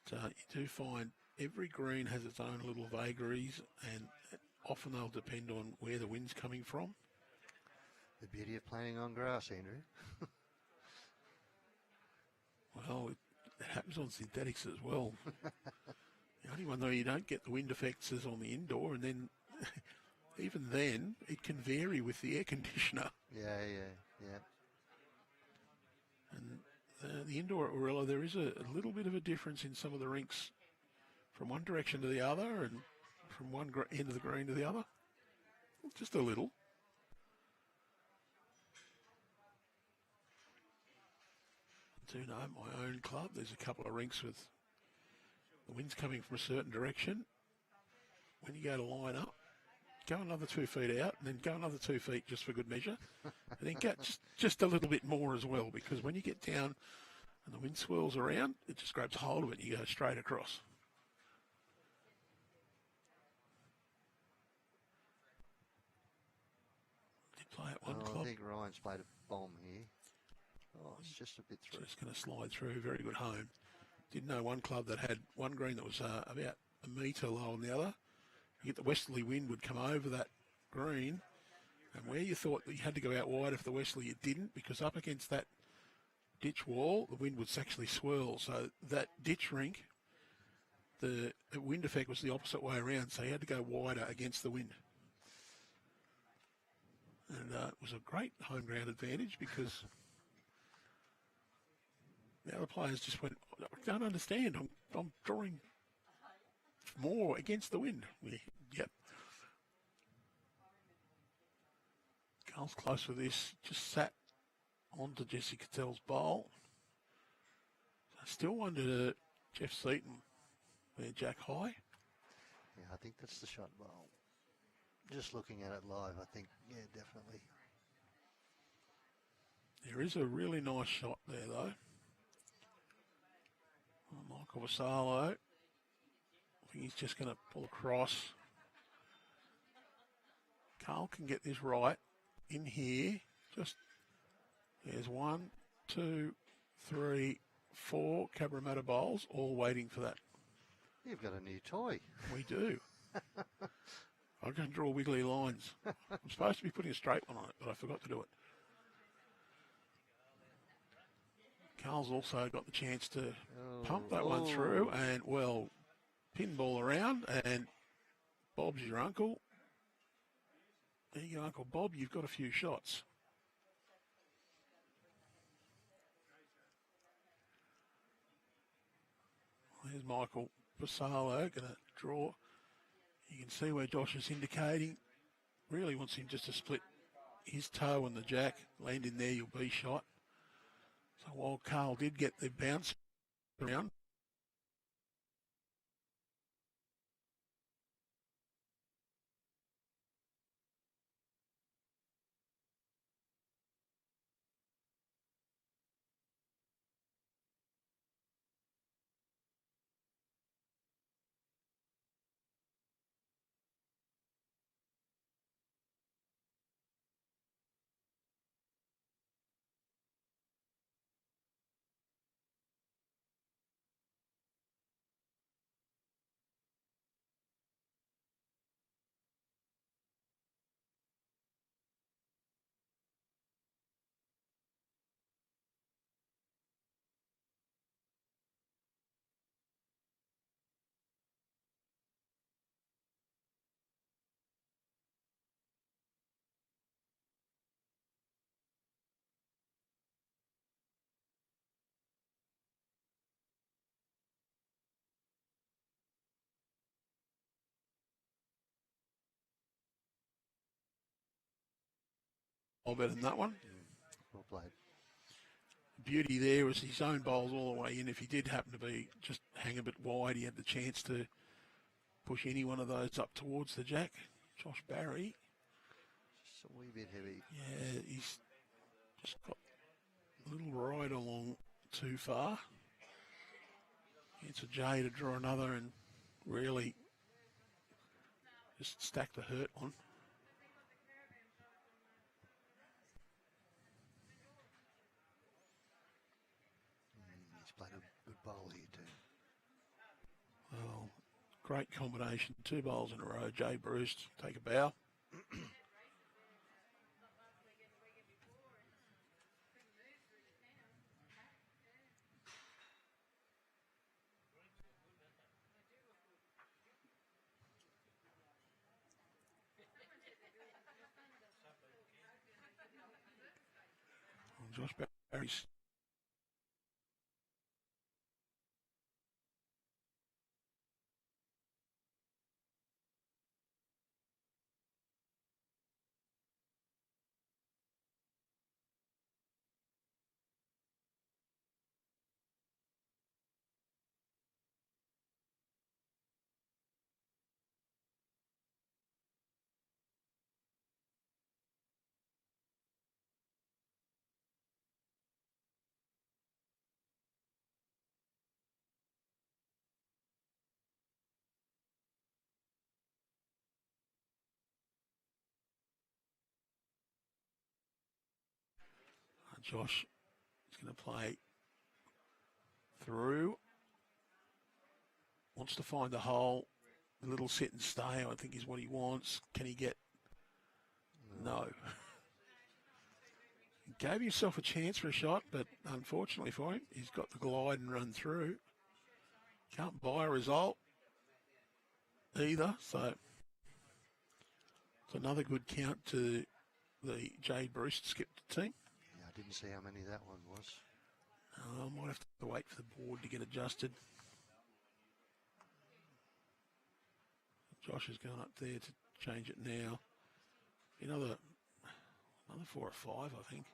So you do find every green has its own little vagaries, and often they'll depend on where the wind's coming from. The beauty of playing on grass, Andrew. Well, it happens on synthetics as well. The only one, though, you don't get the wind effects is on the indoor, and then even then, it can vary with the air conditioner. Yeah. And the indoor at Warracknabeal, there is a little bit of a difference in some of the rinks from one direction to the other and from one end of the green to the other. Just a little. I do know my own club, there's a couple of rinks with the wind's coming from a certain direction. When you go to line up, go another 2 feet out, and then go another 2 feet just for good measure. And then go just a little bit more as well, because when you get down and the wind swirls around, it just grabs hold of it and you go straight across. Did play at one club. I think Ryan's played a bomb here. Oh, it's just a bit through. Just going to slide through. Very good home. Didn't know one club that had one green that was about a metre low on the other. You get the westerly wind would come over that green, and where you thought that you had to go out wide if the westerly, you didn't, because up against that ditch wall, the wind would actually swirl. So that ditch rink, the wind effect was the opposite way around, so you had to go wider against the wind. And it was a great home ground advantage because the other players just went, I don't understand, I'm drawing more against the wind. Yep. Carl's close with this, just sat onto Jessie Cottel's bowl. I still wonder Geoff Seton, where Jack high. Yeah, I think that's the shot bowl. Just looking at it live, I think, yeah, definitely. There is a really nice shot there, though. Michael Vassallo. I think he's just going to pull across. Carl can get this right in here. Just there's 1, 2, 3, 4 Cabramatta bowls, all waiting for that. You've got a new toy. We do. I can draw wiggly lines. I'm supposed to be putting a straight one on it, but I forgot to do it. Carl's also got the chance to pump that one through and, well, pinball around, and Bob's your uncle. There you go, Uncle Bob, you've got a few shots. There's Michael Vassallo going to draw. You can see where Josh is indicating. Really wants him just to split his toe and the jack. Land in there, you'll be shot. So while Carl did get the bounce around, better than that one. Well played. Beauty there was his own bowls all the way in. If he did happen to be just hang a bit wide, he had the chance to push any one of those up towards the jack. Josh Barry, Just a wee bit heavy. yeah, he's just got a little ride along too far. It's a J to draw another and really just stack the hurt on. He's played a good bowl here too. Well, great combination. 2 bowls in a row. Jay Breust, take a bow. Josh Barry's Josh is going to play through. Wants to find the hole. A little sit and stay, I think, is what he wants. Can he get? No. He gave himself a chance for a shot, but unfortunately for him, he's got the glide and run through. Can't buy a result either, so it's another good count to the Jade Breust skipped team. Yeah, I didn't see how many that one was. I might have to wait for the board to get adjusted. Josh has gone up there to change it now. Another 4 or 5, I think.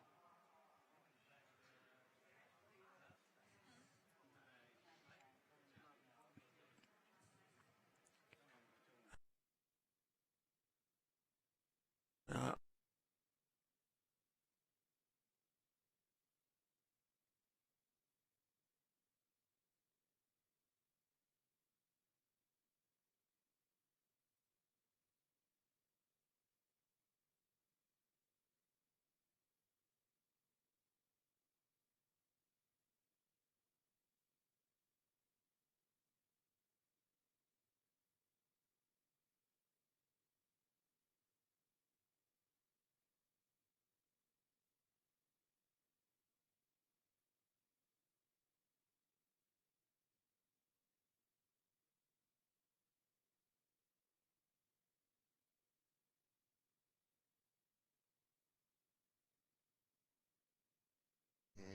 Uh,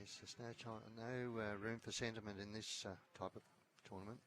Yes, there's no room for sentiment in this type of tournament.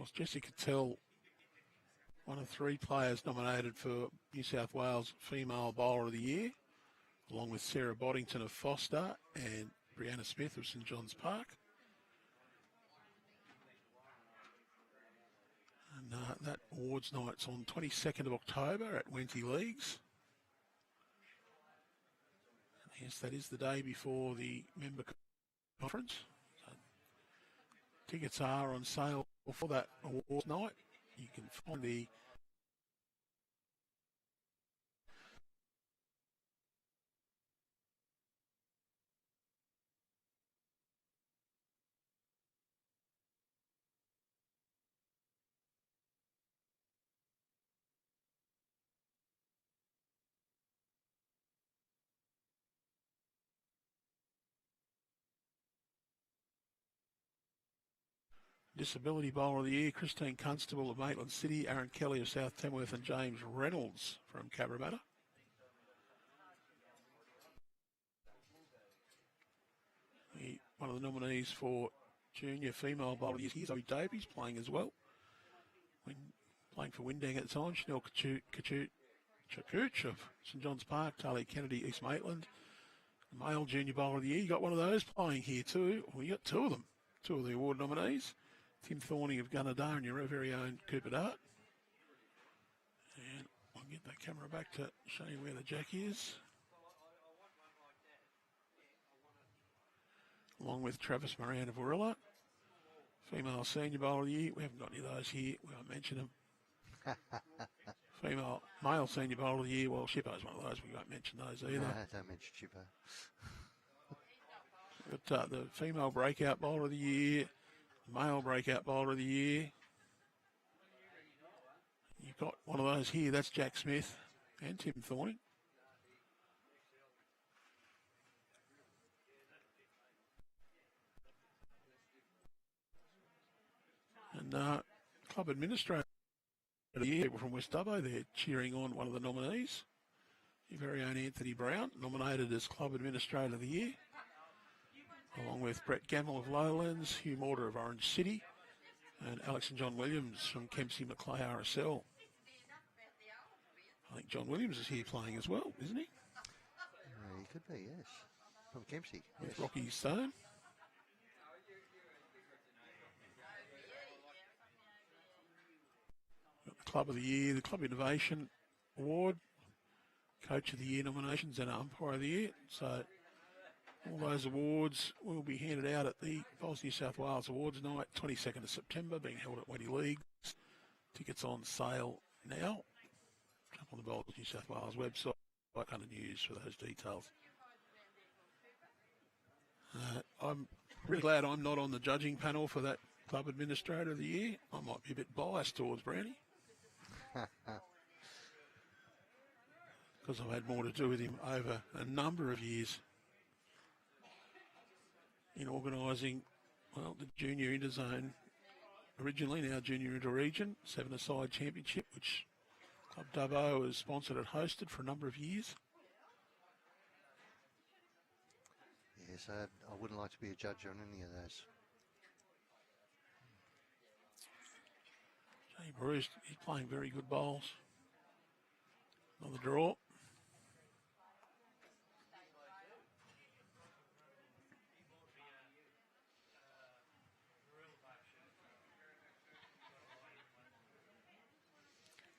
course, Jessie Cottel, one of 3 players nominated for New South Wales Female Bowler of the Year, along with Sarah Boddington of Foster and Brianna Smith of St John's Park. And that awards night's on 22nd of October at Wenty Leagues. And yes, that is the day before the member conference. So tickets are on sale for that awards night. You can find the Disability Bowler of the Year, Christine Constable of Maitland City, Aaron Kelly of South Tamworth and James Reynolds from Cabramatta. One of the nominees for Junior Female Bowler of the Year is Zoe Davies, playing as well. Playing for Windang at the time, Chanel Chakooch of St John's Park, Talia Kennedy, East Maitland. Male Junior Bowler of the Year, you got one of those playing here too. Well, you got 2 of them, 2 of the award nominees. Tim Thorning of Gunnedah and your very own Cooper Dart. And I'll get that camera back to show you where the jack is. Along with Travis Moran of Warilla. Female Senior Bowler of the Year. We haven't got any of those here. We won't mention them. Male Senior Bowler of the Year. Well, Shippo's one of those. We won't mention those either. No, don't mention Shippo. But the Female Breakout Bowler of the Year. Male Breakout Bowler of the Year. You've got one of those here. That's Jack Smith and Tim Thorning. And Club Administrator of the Year, people from West Dubbo, they're cheering on one of the nominees. Your very own Anthony Brown, nominated as Club Administrator of the Year, along with Brett Gamble of Lowlands, Hugh Mortar of Orange City, and Alex and John Williams from Kempsey Macleay RSL. I think John Williams is here playing as well, isn't he? He could be, yes. From Kempsey. With Yes. Rocky Stone. Got the Club of the Year, the Club Innovation Award, Coach of the Year nominations, and Umpire of the Year. So all those awards will be handed out at the Bowls New South Wales Awards Night, 22nd of September, being held at Wenty Leagues. Tickets on sale now. Jump on the Bowls New South Wales website, under news for those details. I'm really glad I'm not on the judging panel for that Club Administrator of the Year. I might be a bit biased towards Brownie, because I've had more to do with him over a number of years in organising, well, the Junior Interzone, originally, now Junior Interregion, 7-a-side championship, which Club Dubbo has sponsored and hosted for a number of years. Yes, I wouldn't like to be a judge on any of those. Jay Breust, he's playing very good bowls. Another draw.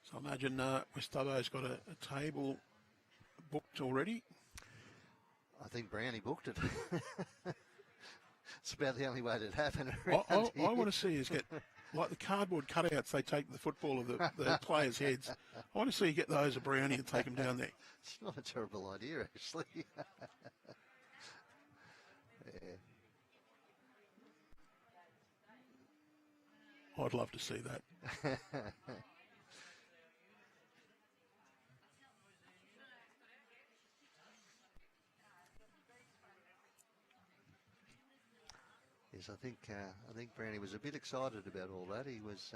So I imagine West Dubbo's got a table booked already. I think Brownie booked it. It's about the only way it'd happen. I want to see is get, like the cardboard cutouts they take the football of the players' heads. I want to see you get those at Brownie and take them down there. It's not a terrible idea, actually. Yeah. I'd love to see that. Yes, I think Brownie was a bit excited about all that. He was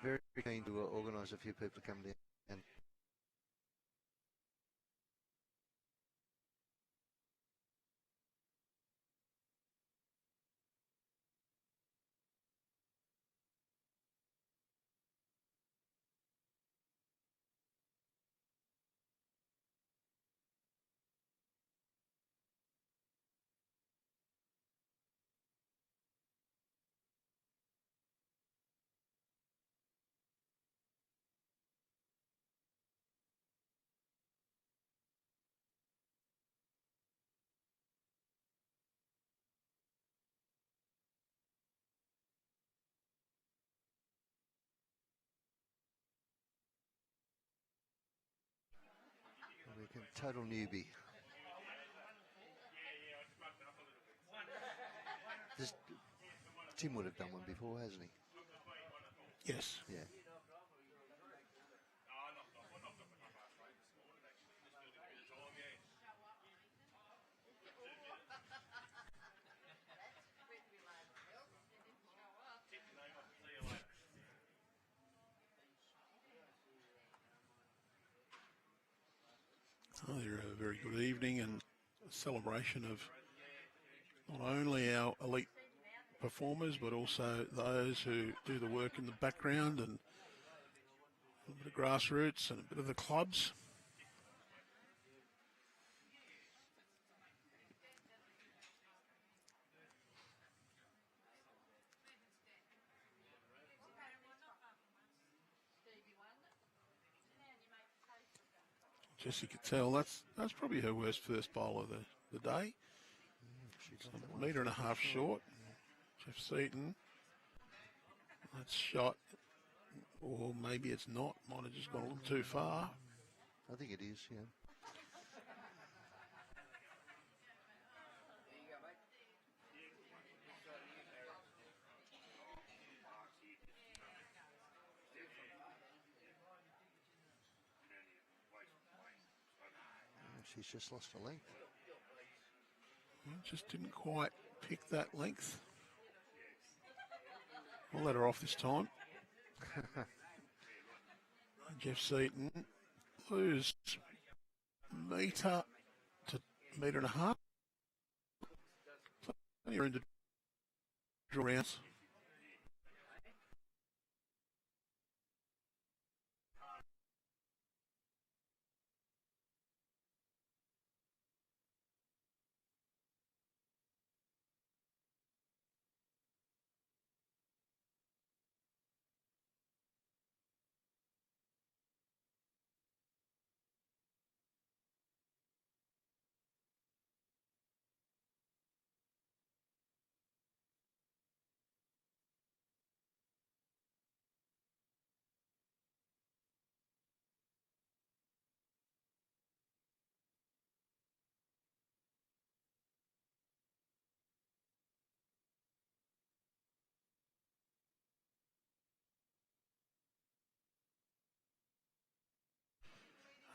very keen to organise a few people to come down and total newbie. This, Tim would have done one before, hasn't he? Yes. Yeah. Oh, they're a very good evening and a celebration of not only our elite performers, but also those who do the work in the background and a bit of grassroots and a bit of the clubs. Jessie Cottel, that's probably her worst first bowl of the day. A metre and a half short. Geoff Seton. That's shot. Or maybe it's not. Might have just gone a little too far. I think it is, yeah. She's just lost a length. Just didn't quite pick that length. We'll let her off this time. Geoff Seton lose metre to metre and a half. Plenty of room to draw rounds.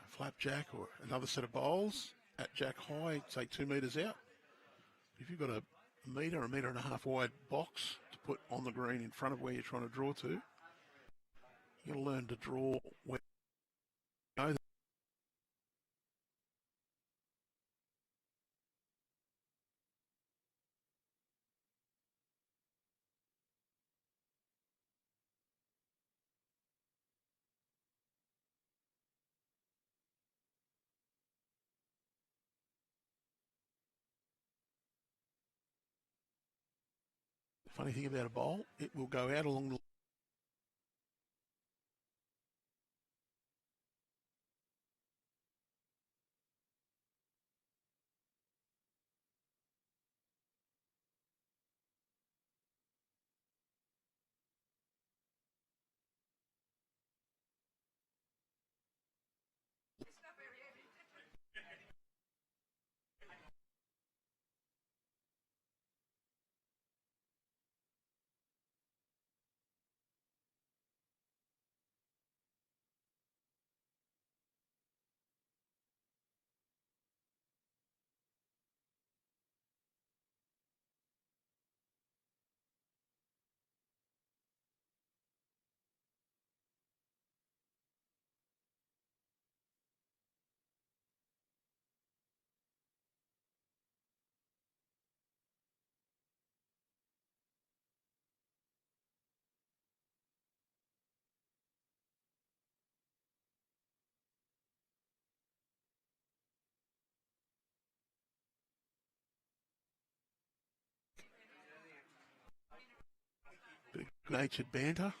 Flapjack or another set of bowls at jack high, say 2 metres out. If you've got a metre and a half wide box to put on the green in front of where you're trying to draw to, you've got to learn to draw where you know. The funny thing about a bowl, it will go out along the bit of good-natured banter.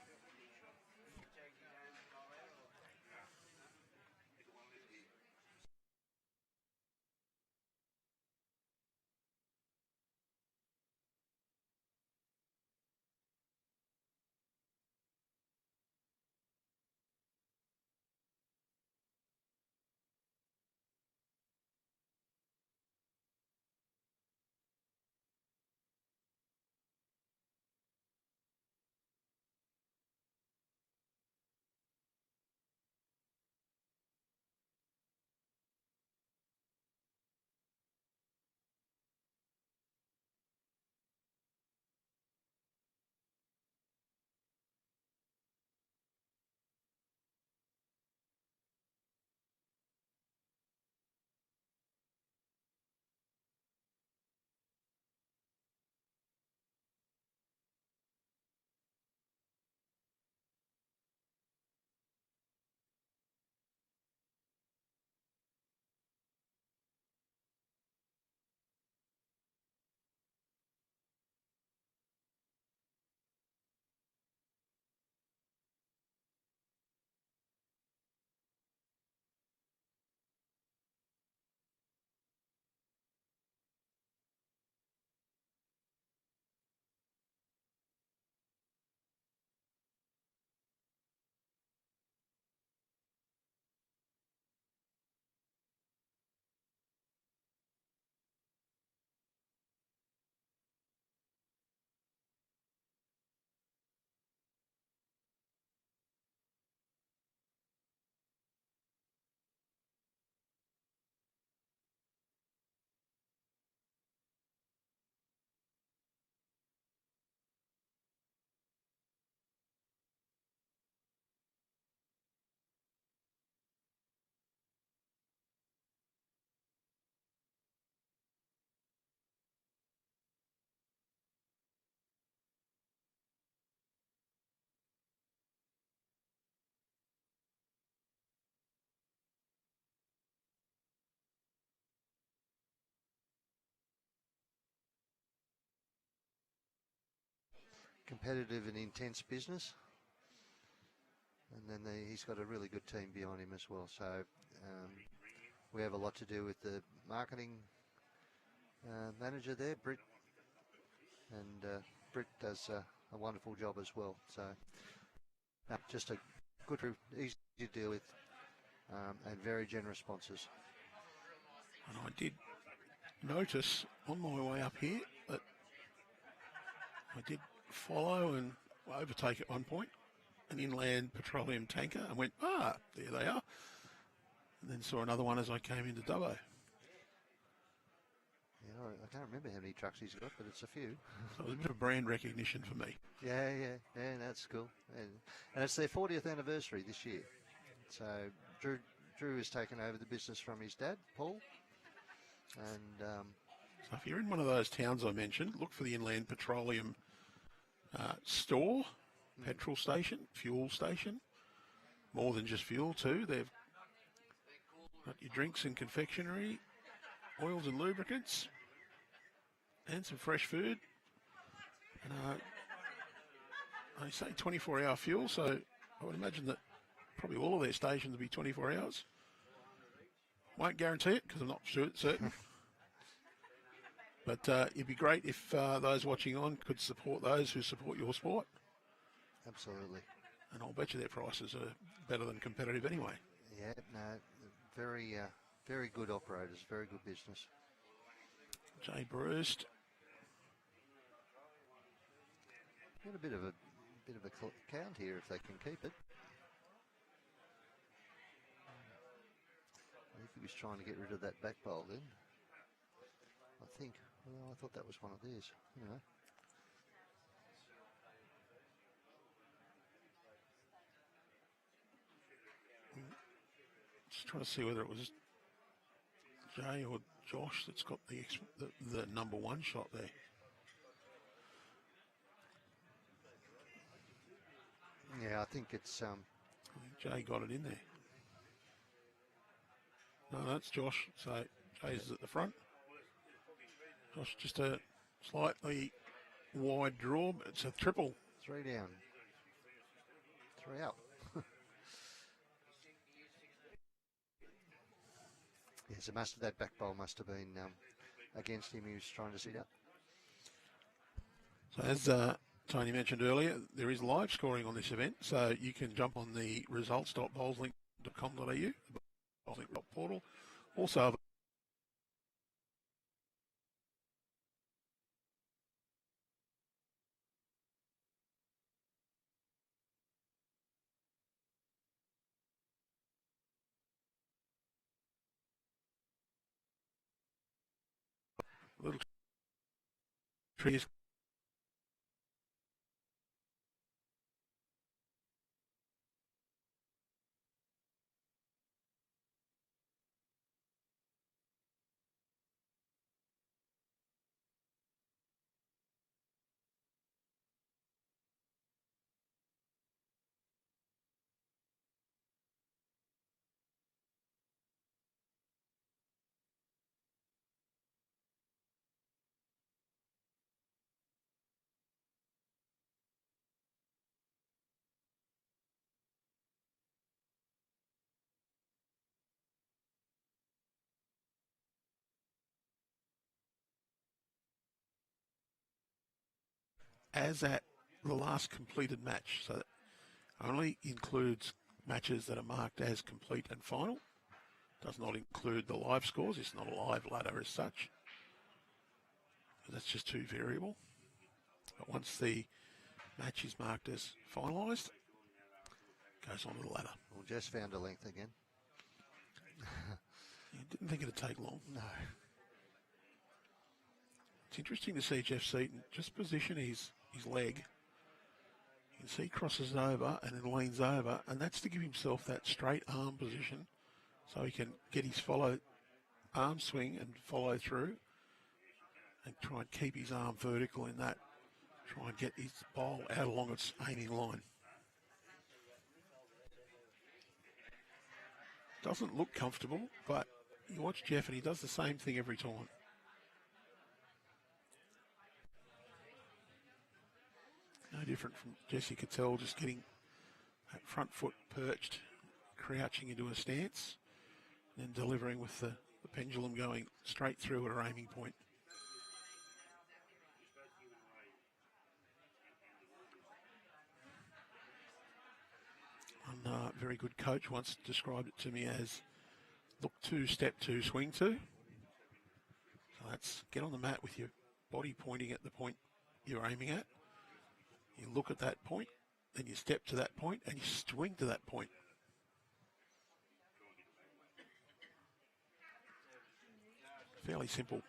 competitive and intense business. And then he's got a really good team behind him as well. So we have a lot to do with the marketing manager there, Britt. And Britt does a wonderful job as well. So just a good, easy to deal with, and very generous sponsors. And I did notice on my way up here that I did follow and overtake at one point an inland petroleum tanker and went, there they are. And then saw another one as I came into Dubbo. Yeah, I can't remember how many trucks he's got, but it's a few. So it was a bit of brand recognition for me. Yeah, that's cool. And it's their 40th anniversary this year. So Drew has taken over the business from his dad, Paul. And so if you're in one of those towns I mentioned, look for the Inland Petroleum store, petrol station, fuel station. More than just fuel too. They've got your drinks and confectionery, oils and lubricants, and some fresh food. And they say 24-hour fuel, so I would imagine that probably all of their stations will be 24 hours. Won't guarantee it because I'm not certain. But it'd be great if those watching on could support those who support your sport. Absolutely. And I'll bet you their prices are better than competitive anyway. Yeah, no, very, very good operators, very good business. Jay Breust. Got a bit of a count here if they can keep it. I think he was trying to get rid of that back bowl then. I think. Well, I thought that was one of theirs. You know. Just trying to see whether it was Jay or Josh that's got the number one shot there. Yeah, I think it's. I think Jay got it in there. No, that's Josh. So Jay's at the front. Josh just a slightly wide draw. It's a triple. 3 down. 3 out. Yes, that back bowl must have been against him. He was trying to sit up. So as Tony mentioned earlier, there is live scoring on this event, so you can jump on the results.bowlslink.com.au, the bowlslink portal. Also, little trees. As at the last completed match, so that only includes matches that are marked as complete and final. Does not include the live scores. It's not a live ladder as such. That's just too variable. But once the match is marked as finalised, it goes on to the ladder. Well, Jess found a length again. Didn't think it'd take long. No. It's interesting to see Geoff Seton just position his leg. You can see he crosses over and then leans over, and that's to give himself that straight arm position so he can get his arm swing and follow through and try and keep his arm vertical in that. Try and get his bowl out along its aiming line. Doesn't look comfortable, but you watch Geoff and he does the same thing every time. No different from Jessie Cottel, just getting that front foot perched, crouching into a stance, and delivering with the pendulum going straight through at her aiming point. One very good coach once described it to me as look two, step two, swing two. So that's get on the mat with your body pointing at the point you're aiming at. You look at that point, then you step to that point and you swing to that point. Fairly simple.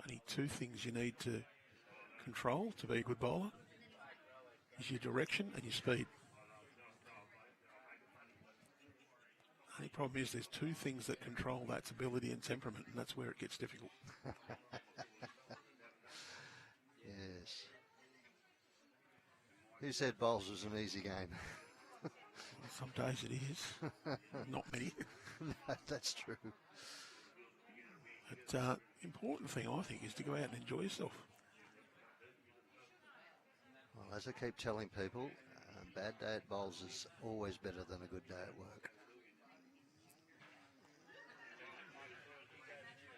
Only two things you need to control to be a good bowler is your direction and your speed. The only problem is there's two things that control that's ability and temperament, and that's where it gets difficult. Yes. Who said bowls was an easy game? Well, some days it is, not many. No, that's true. But important thing, I think, is to go out and enjoy yourself. Well, as I keep telling people, a bad day at bowls is always better than a good day at work.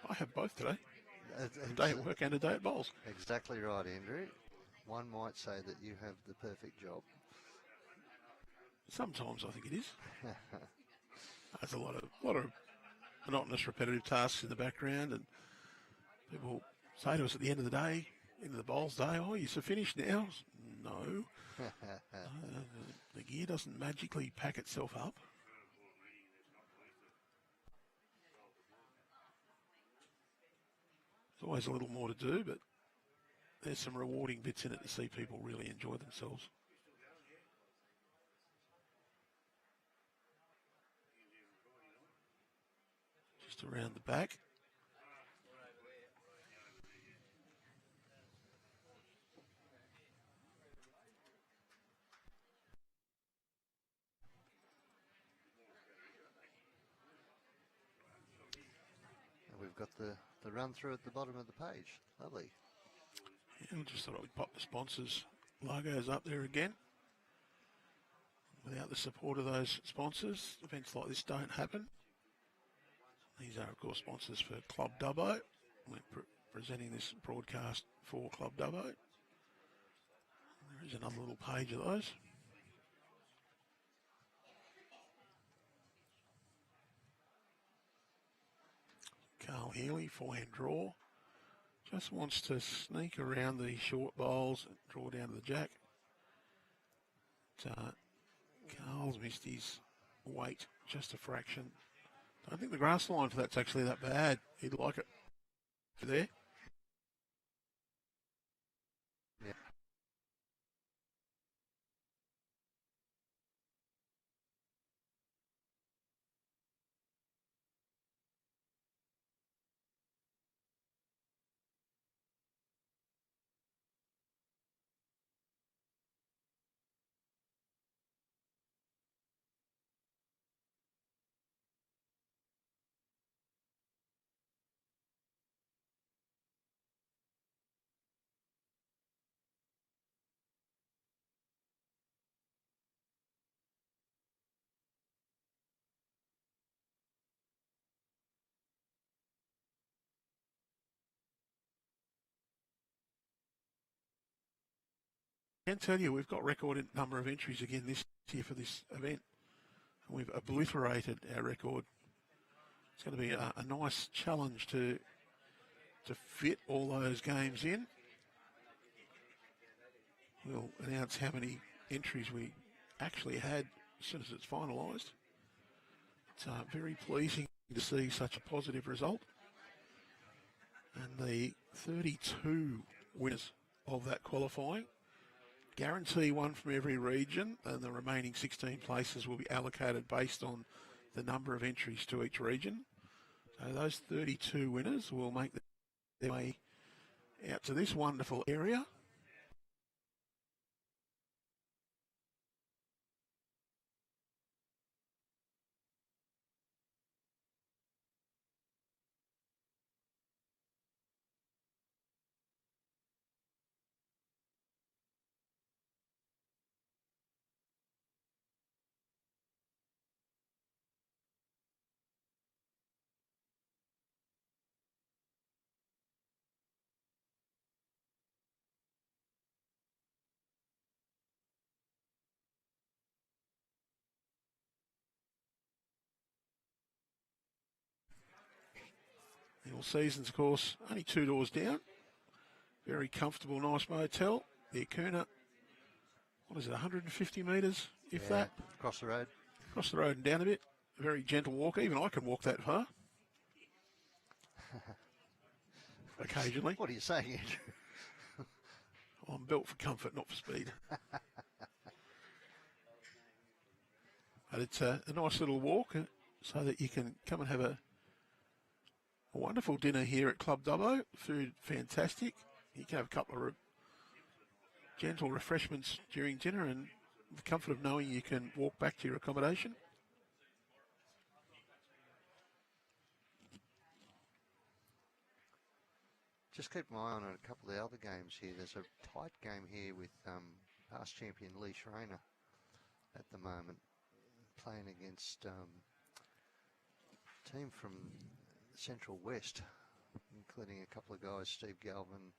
I have both today. A day at work and a day at bowls. Exactly right, Andrew. One might say that you have the perfect job. Sometimes I think it is. There's a lot of monotonous, repetitive tasks in the background, and people say to us at the end of the day, end of the bowls day, oh, you're finished now. No. The gear doesn't magically pack itself up. There's always a little more to do, but there's some rewarding bits in it to see people really enjoy themselves. Just around the back. And we've got the run through at the bottom of the page. Lovely. Yeah, I just thought I would pop the sponsors' logos up there again. Without the support of those sponsors, events like this don't happen. These are, of course, sponsors for Club Dubbo. We're presenting this broadcast for Club Dubbo. There is another little page of those. Healey, forehand draw. Just wants to sneak around the short bowls and draw down to the jack. But, Carl's missed his weight just a fraction. I don't think the grass line for that's actually that bad. He'd like it there. Yeah. I can tell you we've got record number of entries again this year for this event. We've obliterated our record. It's going to be a nice challenge to fit all those games in. We'll announce how many entries we actually had as soon as it's finalised. It's very pleasing to see such a positive result. And the 32 winners of that qualifying guarantee one from every region, and the remaining 16 places will be allocated based on the number of entries to each region. So those 32 winners will make their way out to this wonderful area. Well, Seasons, of course, only 2 doors down. Very comfortable, nice motel. The Akuna, what is it, 150 metres, if that? Across the road. Across the road and down a bit. A very gentle walk. Even I can walk that far. Occasionally. What are you saying, Andrew? I'm built for comfort, not for speed. But it's a nice little walk so that you can come and have a wonderful dinner here at Club Dubbo. Food fantastic. You can have a couple of gentle refreshments during dinner and the comfort of knowing you can walk back to your accommodation. Just keep my eye on a couple of the other games here. There's a tight game here with past champion Lee Schreiner at the moment, playing against a team from Central West, including a couple of guys, Steve Galvin,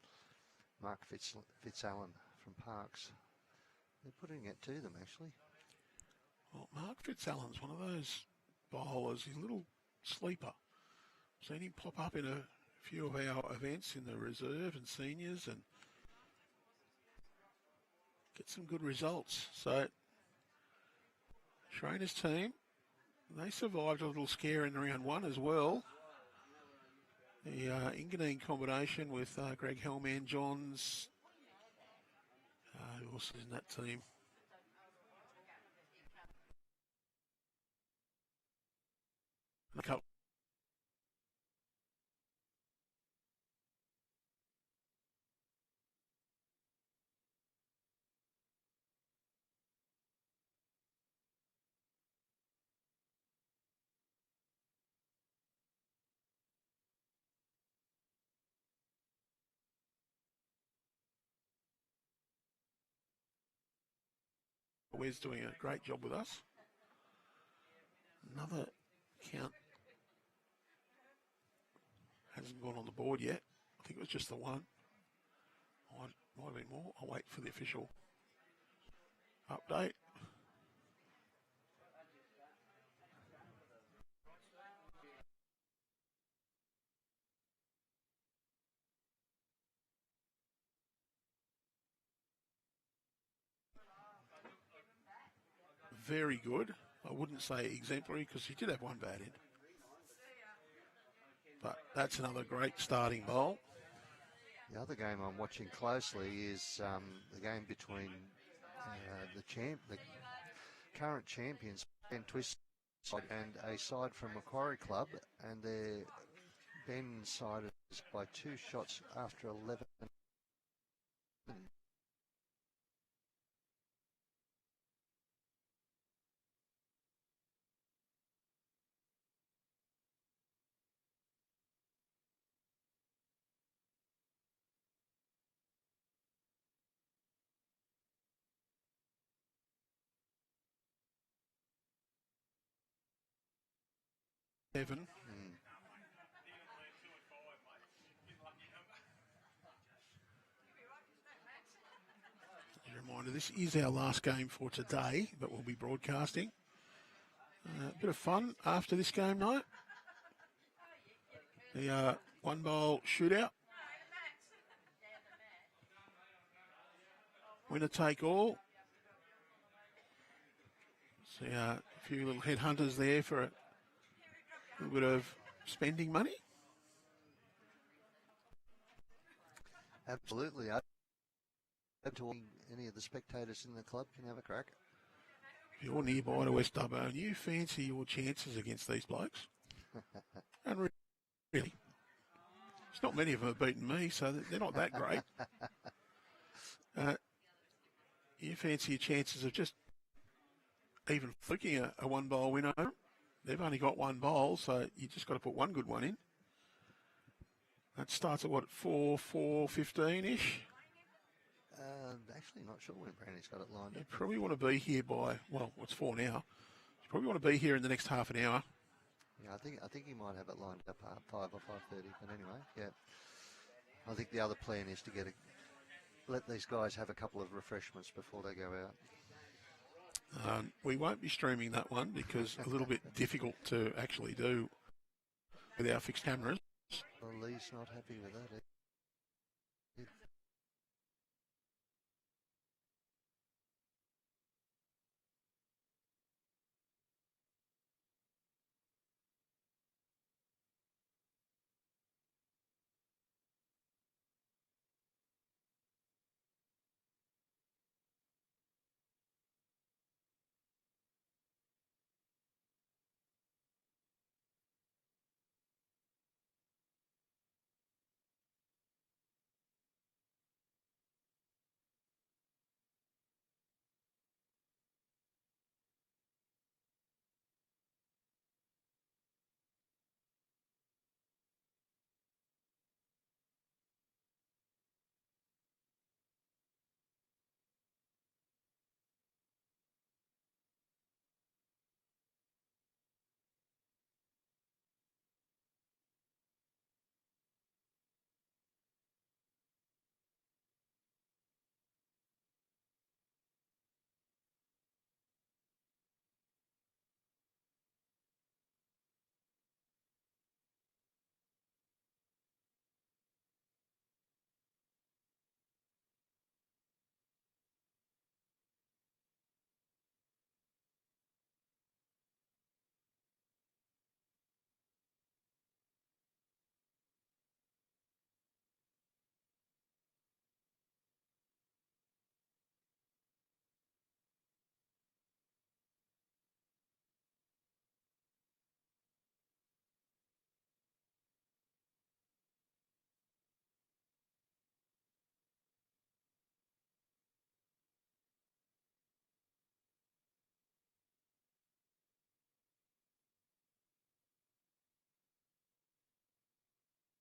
Mark Fitzallen from Parks. They're putting it to them, actually. Well, Mark Fitzallen's one of those bowlers. He's a little sleeper. Seen him pop up in a few of our events in the reserve and seniors and get some good results. So Schreiner's team, they survived a little scare in round 1 as well. The Inganine combination with Greg Hellman, Johns. Who else is in that team? A couple. Wes doing a great job with us. Another count hasn't gone on the board yet. I think it was just the one. Might have been more. I'll wait for the official update. Very good. I wouldn't say exemplary because he did have one bad in. But that's another great starting bowl. The other game I'm watching closely is the game between the current champions, Ben Twist, and a side from Macquarie Club, and their Ben side is by 2 shots after 11. Seven. As a reminder, this is our last game for today, but we'll be broadcasting. A bit of fun after this game night. The one bowl shootout. Winner take all. See a few little headhunters there for a little bit of spending money. Absolutely. To any of the spectators in the club can have a crack. If you're nearby to West Dubbo and you fancy your chances against these blokes, and really, it's not many of them have beaten me, so they're not that great. You fancy your chances of just even flicking a one bowl win over. They've only got one bowl, so you just got to put one good one in. That starts at what, 4:15-ish? Actually, not sure when Brandy's got it lined You up. probably want to be here by, well, it's 4 now. You probably want to be here in the next half an hour. Yeah, I think he might have it lined up 5 or 5:30. But anyway, yeah. I think the other plan is to let these guys have a couple of refreshments before they go out. We won't be streaming that one because a little bit difficult to actually do with our fixed cameras. Well, Lee's not happy with that.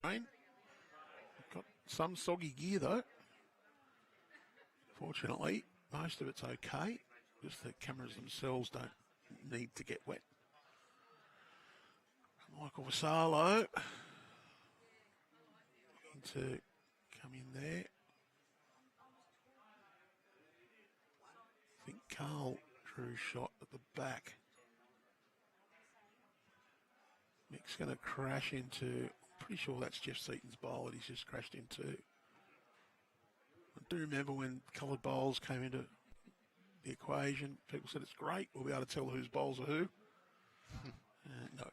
Rain. Got some soggy gear though. Fortunately, most of it's okay. Just the cameras themselves don't need to get wet. Michael Vassallo looking to come in there. I think Carl drew shot at the back. Mick's going to crash into, I'm pretty sure that's Jeff Seton's bowl that he's just crashed into. I do remember when coloured bowls came into the equation, people said it's great, we'll be able to tell whose bowls are who. No.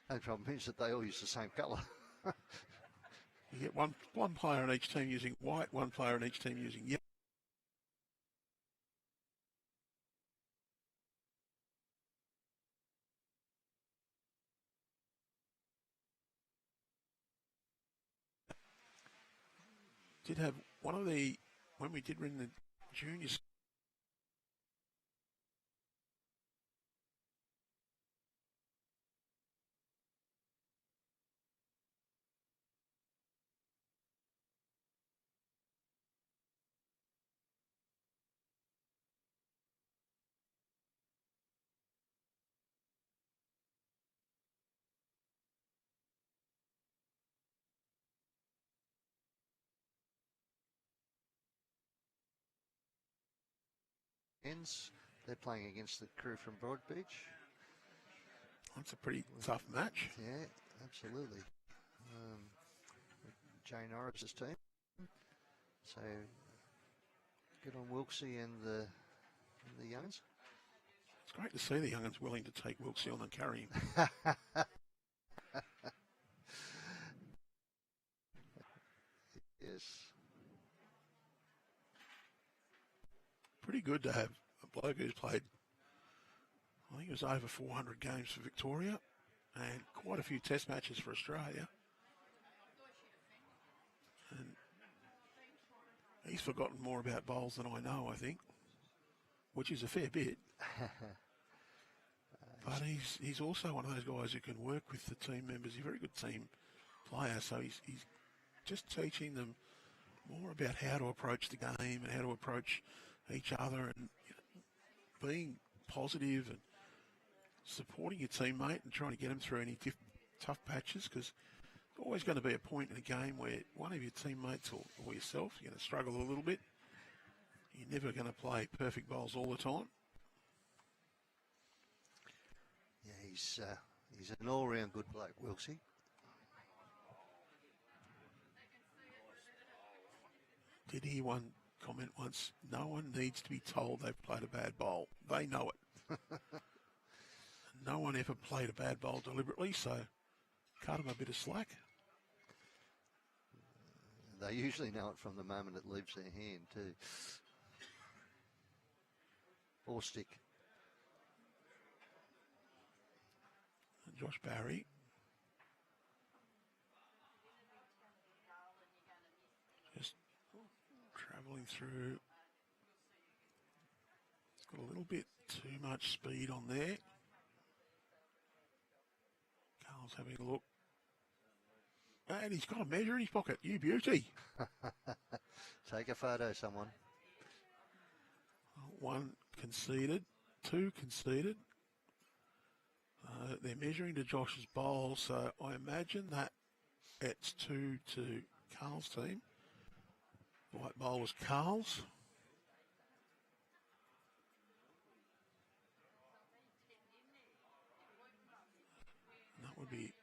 The problem is that they all use the same colour. You get one player on each team using white, one player on each team using yellow. Did have one of the, when we did win the juniors, Ends. They're playing against the crew from Broadbeach. that's a pretty tough match. Yeah, absolutely. Jane Norris's team. So good on Wilkesy and the youngs. It's great to see the young'uns willing to take Wilkesy on and carry him. Yes. Pretty good to have a bloke who's played, I think it was over 400 games for Victoria and quite a few test matches for Australia. And he's forgotten more about bowls than I know, I think, which is a fair bit. But he's also one of those guys who can work with the team members. He's a very good team player, so he's just teaching them more about how to approach the game and how to approach each other, and being positive and supporting your teammate and trying to get them through any tough patches, because there's always going to be a point in a game where one of your teammates or yourself, you're going to struggle a little bit. You're never going to play perfect bowls all the time. Yeah, he's an all-round good bloke, Wilkesy. did hear one comment once, no one needs to be told they've played a bad bowl. They know it. No one ever played a bad bowl deliberately, so cut them a bit of slack. They usually know it from the moment it leaves their hand too. Or stick. And Josh Barry. Just travelling through. It's got a little bit too much speed on there. Carl's having a look. And he's got a measure in his pocket. You beauty. Take a photo, someone. One conceded. Two conceded. They're measuring to Josh's bowl, so I imagine that it's 2 to Carl's team. White bowl was Carl's. That would be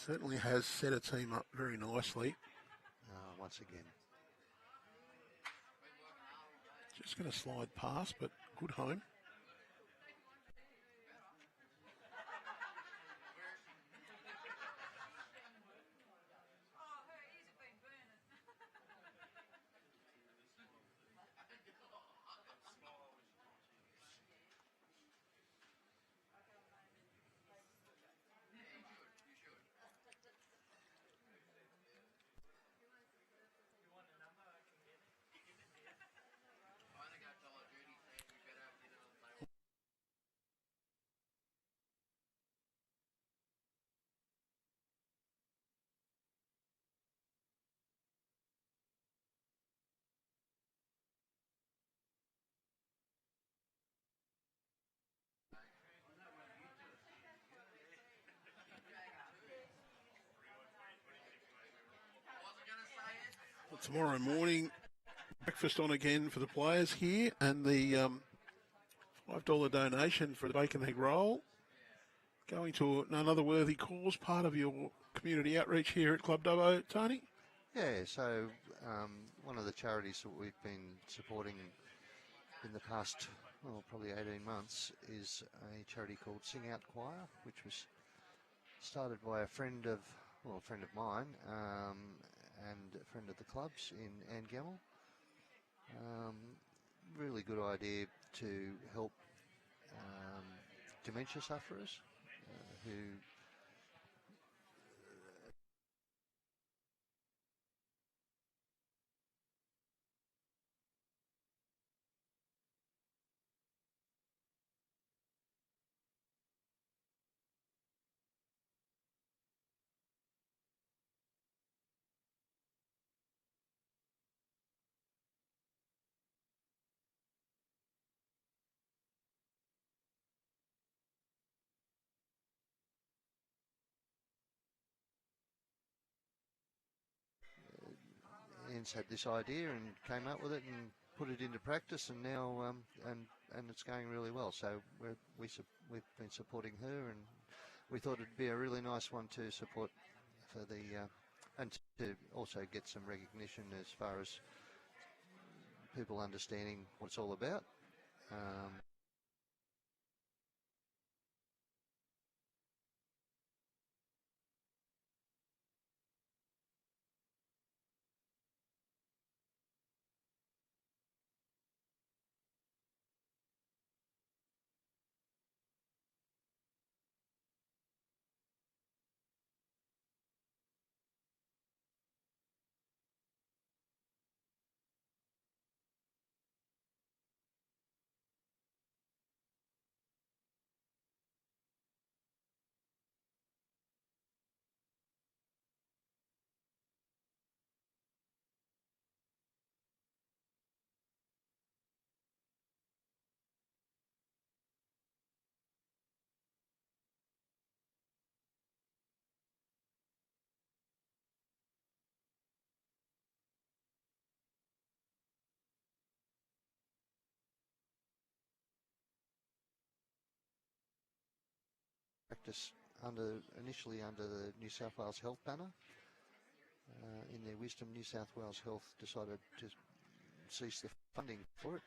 certainly has set a team up very nicely. Once again. Just going to slide past, but good home. Tomorrow morning, breakfast on again for the players here, and the $5 donation for the bacon egg roll going to another worthy cause, part of your community outreach here at Club Dubbo, Tony. Yeah, so one of the charities that we've been supporting in the past, well, probably 18 months, is a charity called Sing Out Choir, which was started by a friend of mine, and a friend of the club's in Angamel. Really good idea to help dementia sufferers who Ian's had this idea and came up with it and put it into practice, and now and it's going really well. So we've been supporting her, and we thought it'd be a really nice one to support for the and to also get some recognition as far as people understanding what it's all about. practice initially under the New South Wales Health banner. In their wisdom, New South Wales Health decided to cease the funding for it.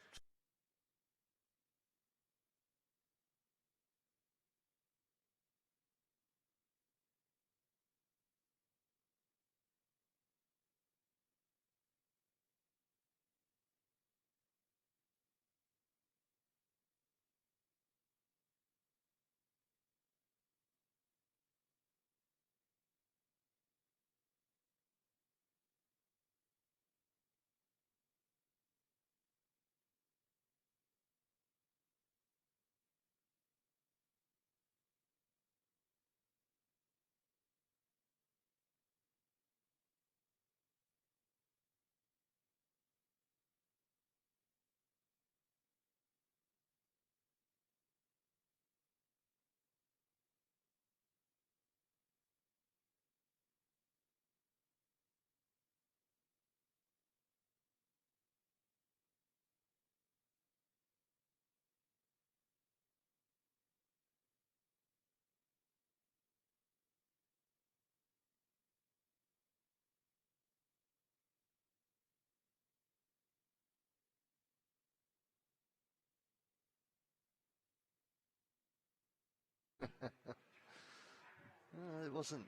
It wasn't,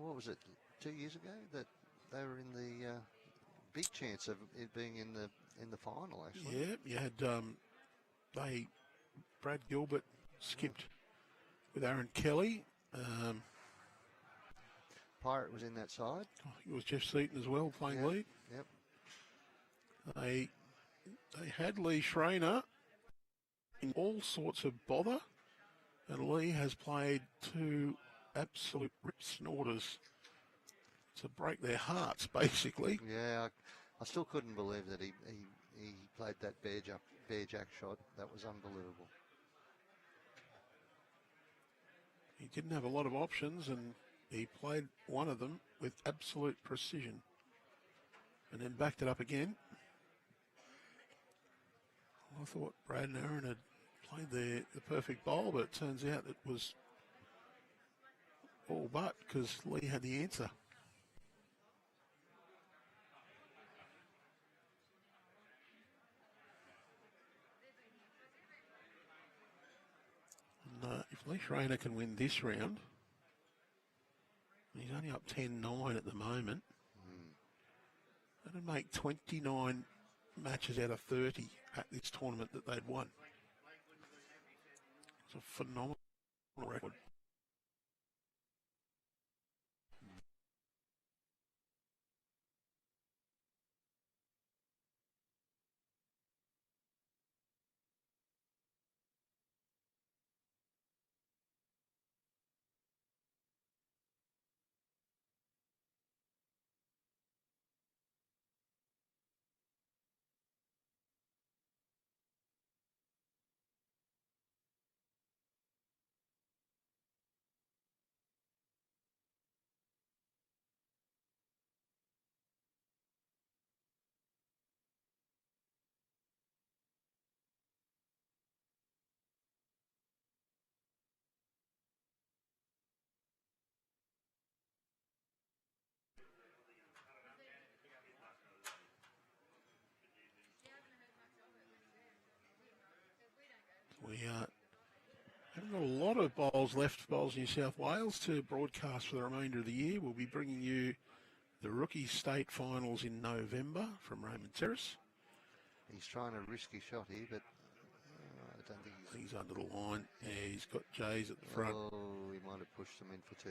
what was it, 2 years ago that they were in the big chance of it being in the final, actually. Yeah, you had Brad Gilbert skipped with Aaron Kelly. Pirate was in that side. It was Jeff Seton as well playing lead. Yep. They had Lee Schreiner in all sorts of bother, and Lee has played two absolute rip snorters to break their hearts, basically. Yeah, I still couldn't believe that he played that bear jack shot. That was unbelievable. He didn't have a lot of options, and he played one of them with absolute precision, and then backed it up again. I thought Brad and Aaron had played the perfect bowl, but it turns out it was all but, because Lee had the answer. And if Lee Schreiner can win this round, he's only up 10-9 at the moment. That'd make 29 matches out of 30 at this tournament that they'd won. It's a phenomenal record. We haven't got a lot of bowls left for Bowls New South Wales to broadcast for the remainder of the year. We'll be bringing you the rookie state finals in November from Raymond Terrace. He's trying a risky shot here, but I don't think He's under the line. Yeah, he's got Jays at the front. Oh, he might have pushed them in for two.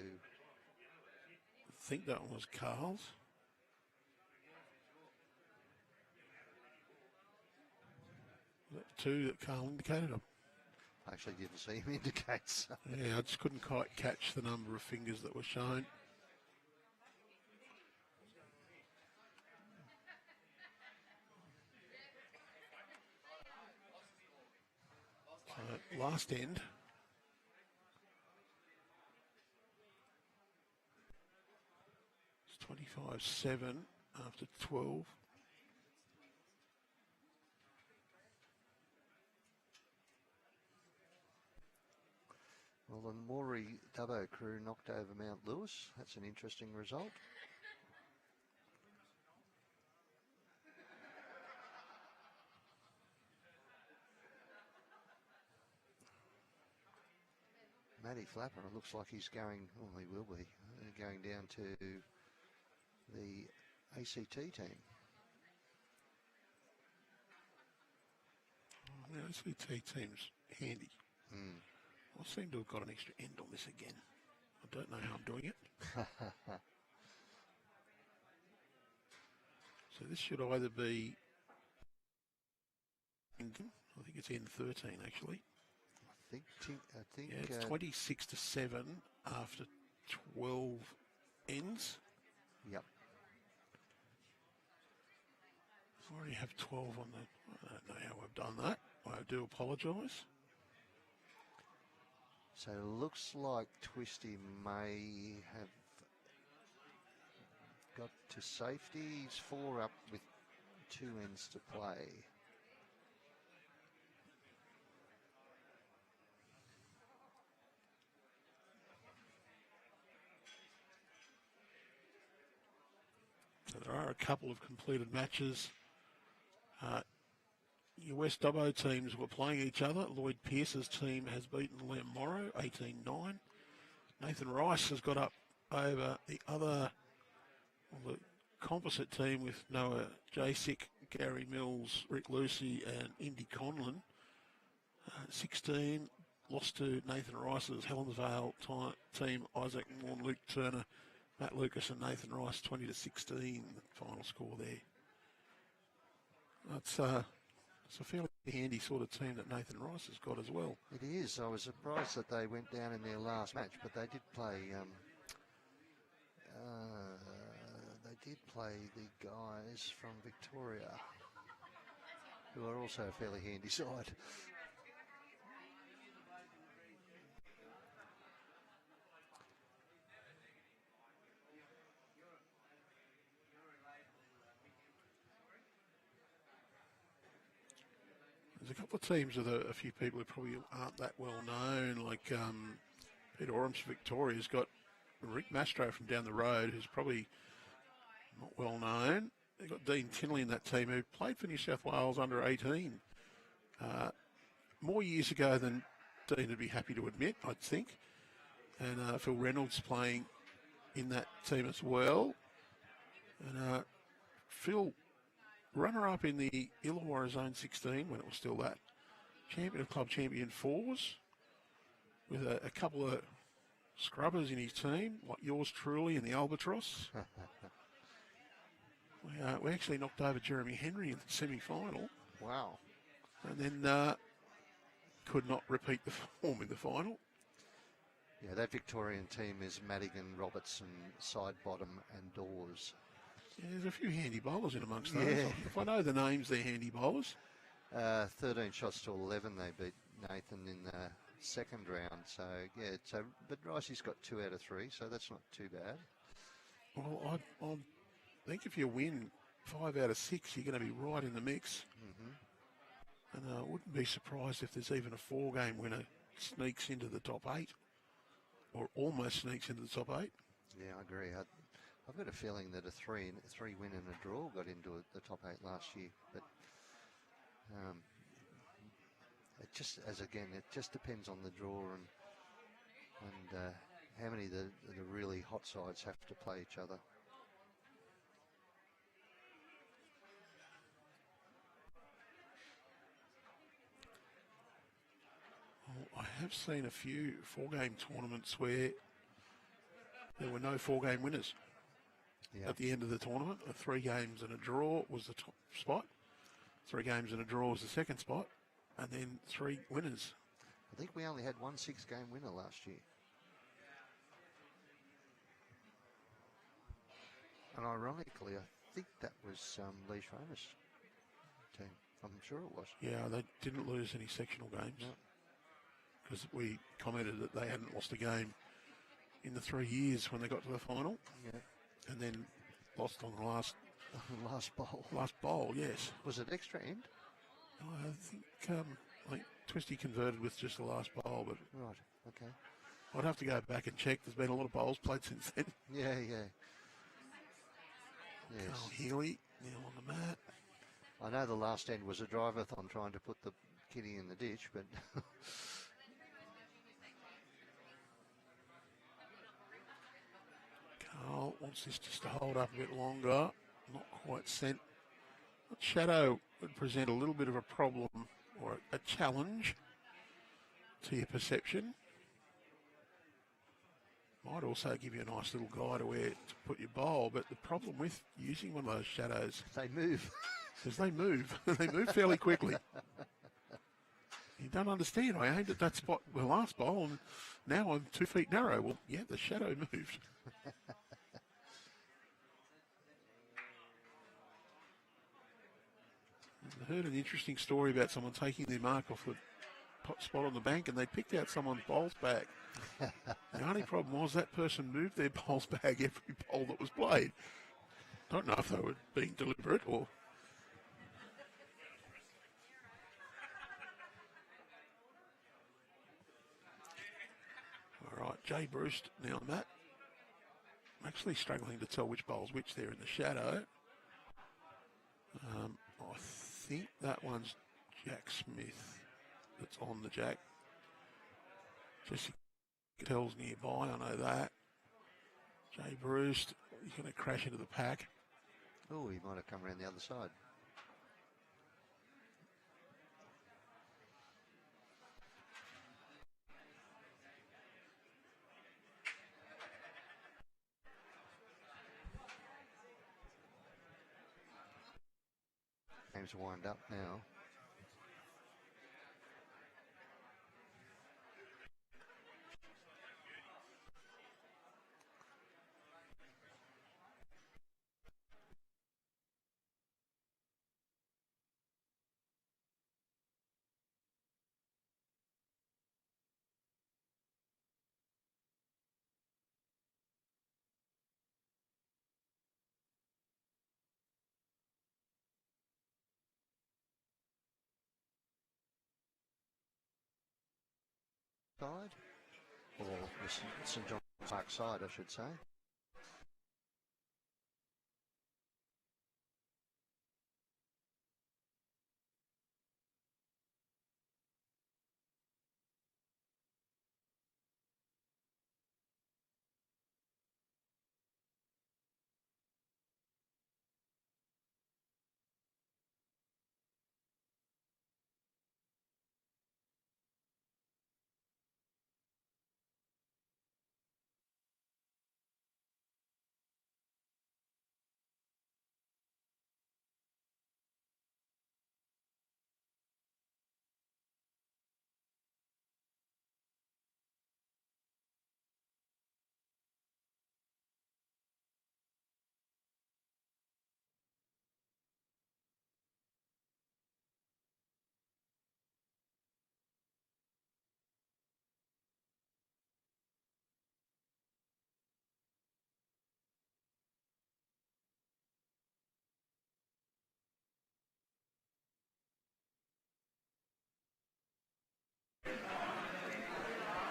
I think that one was Carl's. Was that two that Carl indicated? I actually didn't see him indicate. So. Yeah, I just couldn't quite catch the number of fingers that were shown. So last end. It's 25-7 after 12. Well, the Moree Dubbo crew knocked over Mount Lewis. That's an interesting result. Matty Flapper, it looks like he's going, well, he will be, going down to the ACT team. The ACT team's handy. I seem to have got an extra end on this again. I don't know how I'm doing it. So this should either be, I think it's end 13 actually. I think Yeah, it's 26 to 7 after 12 ends. Yep. I already have 12 on the, I don't know how I've done that. I do apologise. So it looks like Twisty may have got to safety. He's 4 up with 2 ends to play. So there are a couple of completed matches. Your West Dubbo teams were playing each other. Lloyd Pearce's team has beaten Lem Morrow 18-9. Nathan Rice has got up over the other, well, the composite team with Noah Jasick, Gary Mills, Rick Lucy and Indy Conlon. 16 lost to Nathan Rice's Helensvale team, Isaac Morn, Luke Turner, Matt Lucas and Nathan Rice, 20 to 16, the final score there. That's it's a fairly handy sort of team that Nathan Rice has got as well. It is. I was surprised that they went down in their last match, but they did play. They did play the guys from Victoria, who are also a fairly handy side. There's a couple of teams with a few people who probably aren't that well known, like Peter Orams for Victoria's got Rick Mastro from down the road, who's probably not well known. They've got Dean Tinley in that team, who played for New South Wales under 18 more years ago than Dean would be happy to admit, I'd think. And Phil Reynolds playing in that team as well. And Phil, runner-up in the Illawarra Zone 16 when it was still that. Champion of Club Champion 4s with a couple of scrubbers in his team, like yours truly in the Albatross. We actually knocked over Jeremy Henry in the semi-final. Wow. And then could not repeat the form in the final. Yeah, that Victorian team is Madigan, Robertson, Sidebottom and Dawes. Yeah, there's a few handy bowlers in amongst those. Yeah. If I know the names, they're handy bowlers. 13 shots to 11 they beat Nathan in the second round. So, yeah, but Ricey's got 2 out of 3, so that's not too bad. Well, I think if you win 5 out of 6, you're going to be right in the mix. And I wouldn't be surprised if there's even a 4-game winner sneaks into the top 8, or almost sneaks into the top 8. Yeah, I agree. I've got a feeling that a three win and a draw got into the top 8 last year, but it just depends on the draw and how many of the really hot sides have to play each other. Well, I have seen a few 4-game tournaments where there were no 4-game winners. Yeah. At the end of the tournament, 3 games and a draw was the top spot. 3 games and a draw was the second spot, and then 3 winners. I think we only had one 6-game winner last year. And ironically, I think that was Lee Schroner's team. I'm sure it was. Yeah, they didn't lose any sectional games. No. Because we commented that they hadn't lost a game in the 3 years when they got to the final. Yeah. And then lost on the last bowl. Last bowl, yes. Was it extra end? I think Twisty converted with just the last bowl, but Right, okay. I'd have to go back and check. There's been a lot of bowls played since then. Yeah. Yes. Oh, Healey now on the mat. I know the last end was a drive-a-thon trying to put the kitty in the ditch, but Carl wants this just to hold up a bit longer. Not quite sent. That shadow would present a little bit of a problem or a challenge to your perception. Might also give you a nice little guide of where to put your bowl, but the problem with using one of those shadows they move. is they move. They move fairly quickly. You don't understand. I aimed at that spot the last bowl, and now I'm 2 feet narrow. Well, yeah, the shadow moved. I heard an interesting story about someone taking their mark off the spot on the bank, and they picked out someone's bowls bag. The only problem was that person moved their bowls bag every bowl that was played. Don't know if they were being deliberate or... All right, Jay Breust now on that. I'm actually struggling to tell which bowl's which there in the shadow. I think that one's Jack Smith that's on the jack. Jessie Cottel's nearby, I know that. Jay Breust, he's going to crash into the pack. Oh, he might have come around the other side. Game's wind up now. Side, or the St John's Park side, I should say.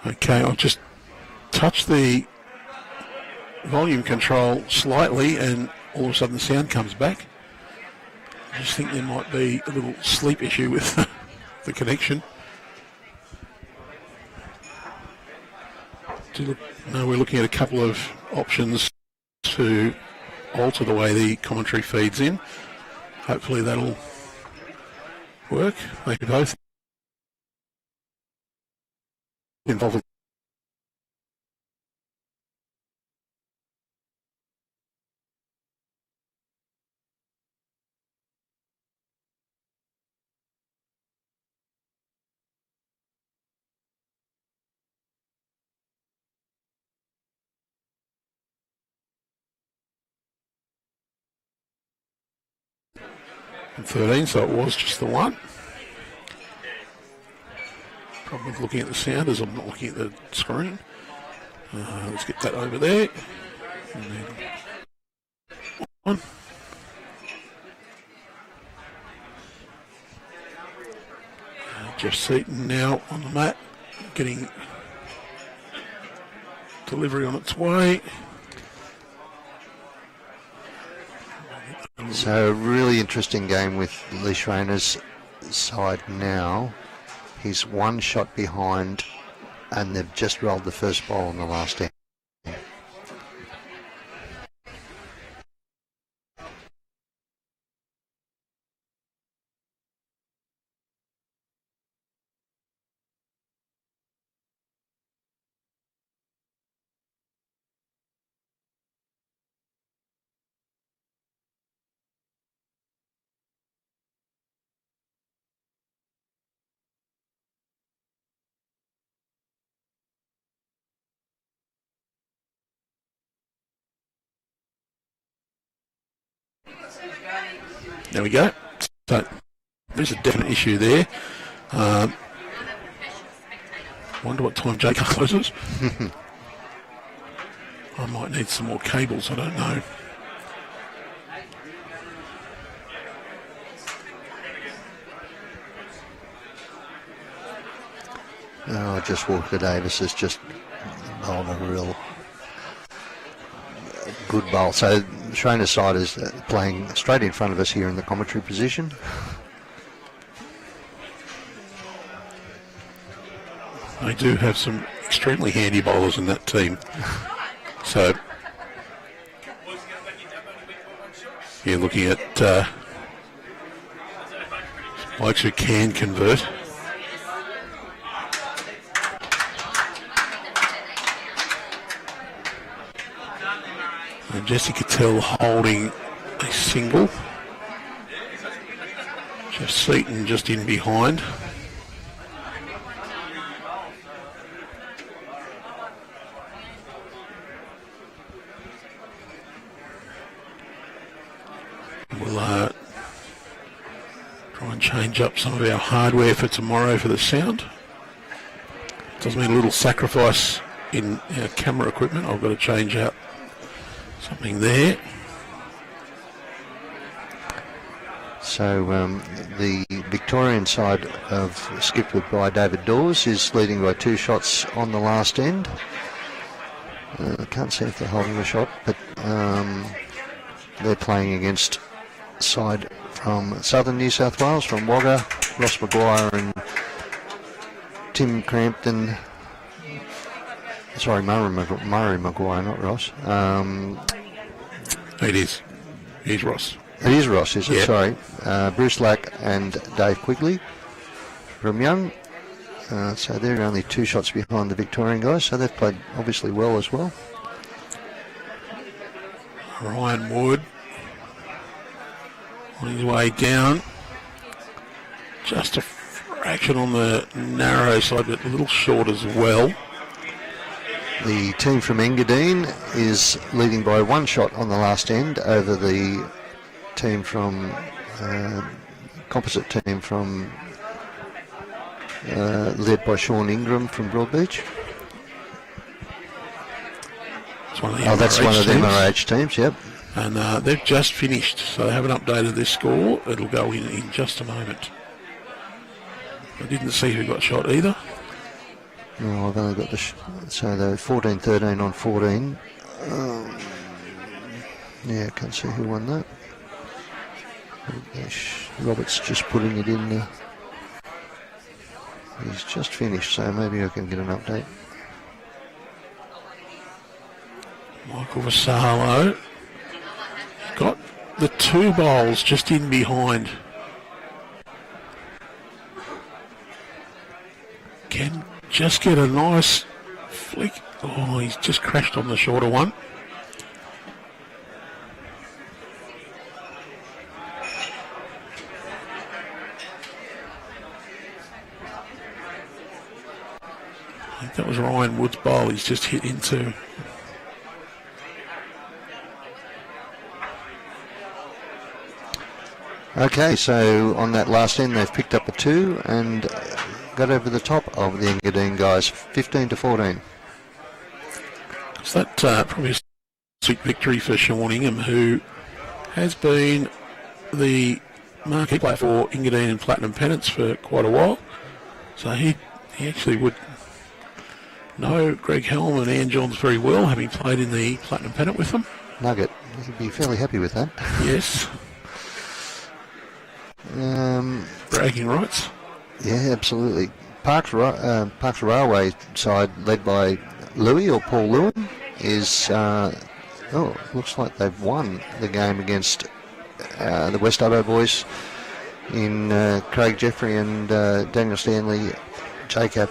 Okay, I'll just touch the volume control slightly and all of a sudden the sound comes back. I just think there might be a little sleep issue with the connection. No, we're looking at a couple of options to alter the way the commentary feeds in. Hopefully that'll work. They both involve. And 13, so it was just the one. Problem with looking at the sound is I'm not looking at the screen. Let's get that over there. And then one. Geoff Seton now on the mat, getting delivery on its way. So a really interesting game with Lee Schreiner's side now. He's one shot behind, and they've just rolled the first ball on the last end. There we go. So there's a definite issue there. Wonder what time Jake closes. I might need some more cables, I don't know. Just Walker Davis has just bowled a real good bowl. So Schreiner's side is playing straight in front of us here in the commentary position. They do have some extremely handy bowlers in that team. So, you're looking at blokes who can convert. And Jessie Cottel holding a single. Geoff Seton just in behind. We'll try and change up some of our hardware for tomorrow for the sound. Does mean a little sacrifice in our camera equipment. I've got to change out something there. So the Victorian side skipped by David Dawes is leading by 2 shots on the last end. I can't see if they're holding the shot, but they're playing against side from southern New South Wales, from Wagga, Ross Maguire and Tim Crampton. Sorry, Murray Maguire, not Ross. It is. He's Ross. It is Ross, is it? Yeah. Sorry. Bruce Lack and Dave Quigley from Young. So they're only 2 shots behind the Victorian guys, so they've played obviously well as well. Ryan Wood on his way down. Just a fraction on the narrow side, but a little short as well. The team from Engadine is leading by 1 shot on the last end over the team from composite team from led by Sean Ingram from Broadbeach. That's one of the MRH teams, yep. And they've just finished, so they haven't updated their score. It'll go in just a moment. I didn't see who got shot either. No, I've only got the... so they're 14-13 on 14. Yeah, can't see who won that. Robert's just putting it in there. He's just finished, so maybe I can get an update. Michael Vassallo got the 2 bowls just in behind. Can just get a nice flick. Oh, he's just crashed on the shorter one. I think that was Ryan Wood's bowl. He's just hit into. Okay, so on that last end they've picked up a 2 and got over the top of the Engadine guys, 15-14. So that probably a sweet victory for Sean Ingham, who has been the marquee player for Engadine and Platinum Pennants for quite a while. So he actually would know Greg Helm and Ann Johns very well, having played in the Platinum Pennant with them. Nugget, he'd be fairly happy with that. Yes. Bragging rights. Yeah, absolutely. Parks Railway side, led by Louis or Paul Lewin, is looks like they've won the game against the West Dubbo boys in Craig Jeffrey and Daniel Stanley, Jacob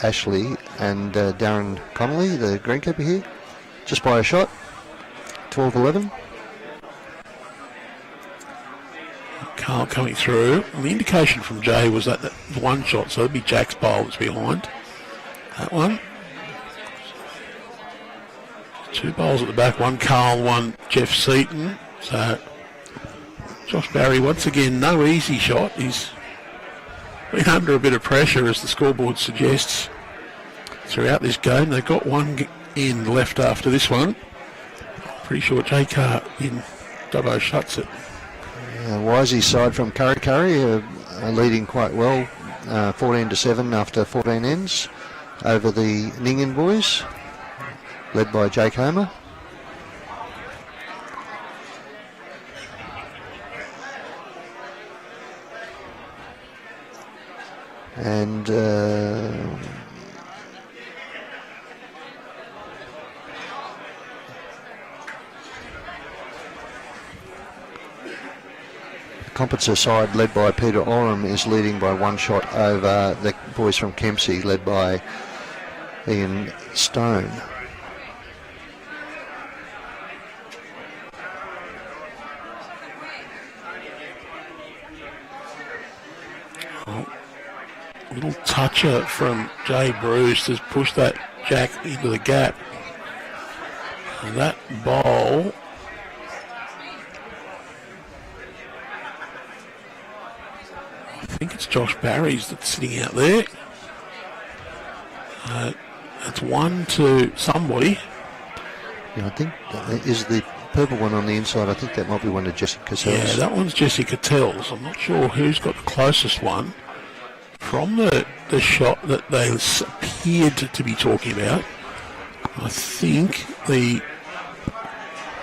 Ashley and Darren Connolly, the greenkeeper here, just by a shot, 12-11. Carl coming through. And the indication from Jay was that one shot, so it'd be Jack's bowl that's behind. That one. 2 bowls at the back, one Carl, one Geoff Seton. So Josh Barry, once again, no easy shot. He's been under a bit of pressure, as the scoreboard suggests, throughout this game. They've got one end left after this one. Pretty sure Jay Carr in Dubbo shuts it. Wisey's side from Kurri are leading quite well, 14-7 after 14 ends over the Ningin boys, led by Jake Homer. And Competzer side, led by Peter Oram, is leading by 1 shot over the boys from Kempsey, led by Ian Stone. Little toucher from Jay Breust has pushed that Jack into the gap. And that bowl, I think it's Josh Barry's that's sitting out there. It's 1 to somebody. Yeah, I think that is the purple one on the inside. I think that might be one of Jessie Cottel's. Yeah, that one's Jessie Cottel's. I'm not sure who's got the closest one. From the shot that they appeared to be talking about, I think they're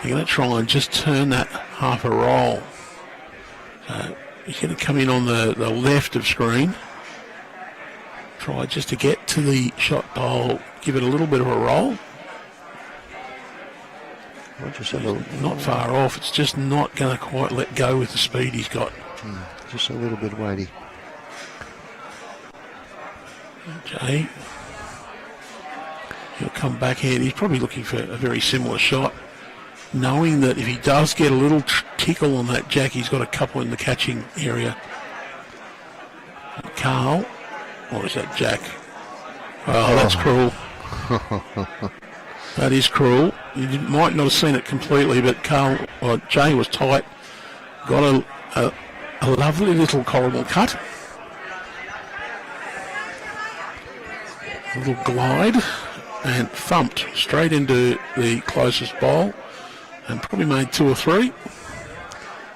going to try and just turn that half a roll. He's going to come in on the left of screen, try just to get to the shot bowl, give it a little bit of a roll. Not far off, it's just not going to quite let go with the speed he's got. Just a little bit weighty. Jay, he'll come backhand. He's probably looking for a very similar shot, knowing that if he does get a little tickle on that Jack, he's got a couple in the catching area. Carl, or is that Jack? Oh, that's cruel. That is cruel. You might not have seen it completely, but Jay was tight. Got a lovely little coronal cut. A little glide and thumped straight into the closest bowl and probably made 2 or 3.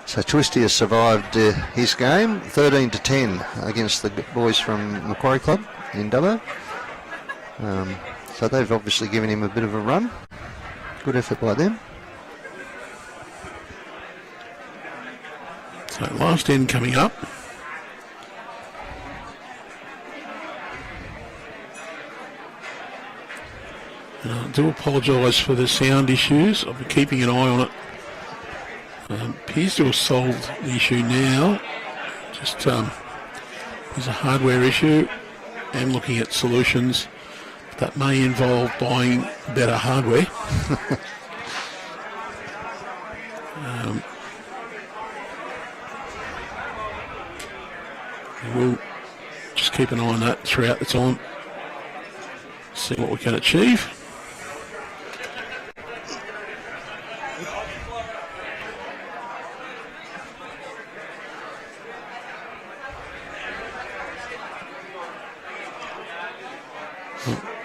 So Twisty has survived his game, 13-10 against the boys from Macquarie Club in Dubbo. So they've obviously given him a bit of a run. Good effort by them. So last end coming up. I do apologise for the sound issues. I'll be keeping an eye on it. Appears to have solved the issue now. Just there's a hardware issue. I'm looking at solutions that may involve buying better hardware. We'll just keep an eye on that throughout the time. See what we can achieve.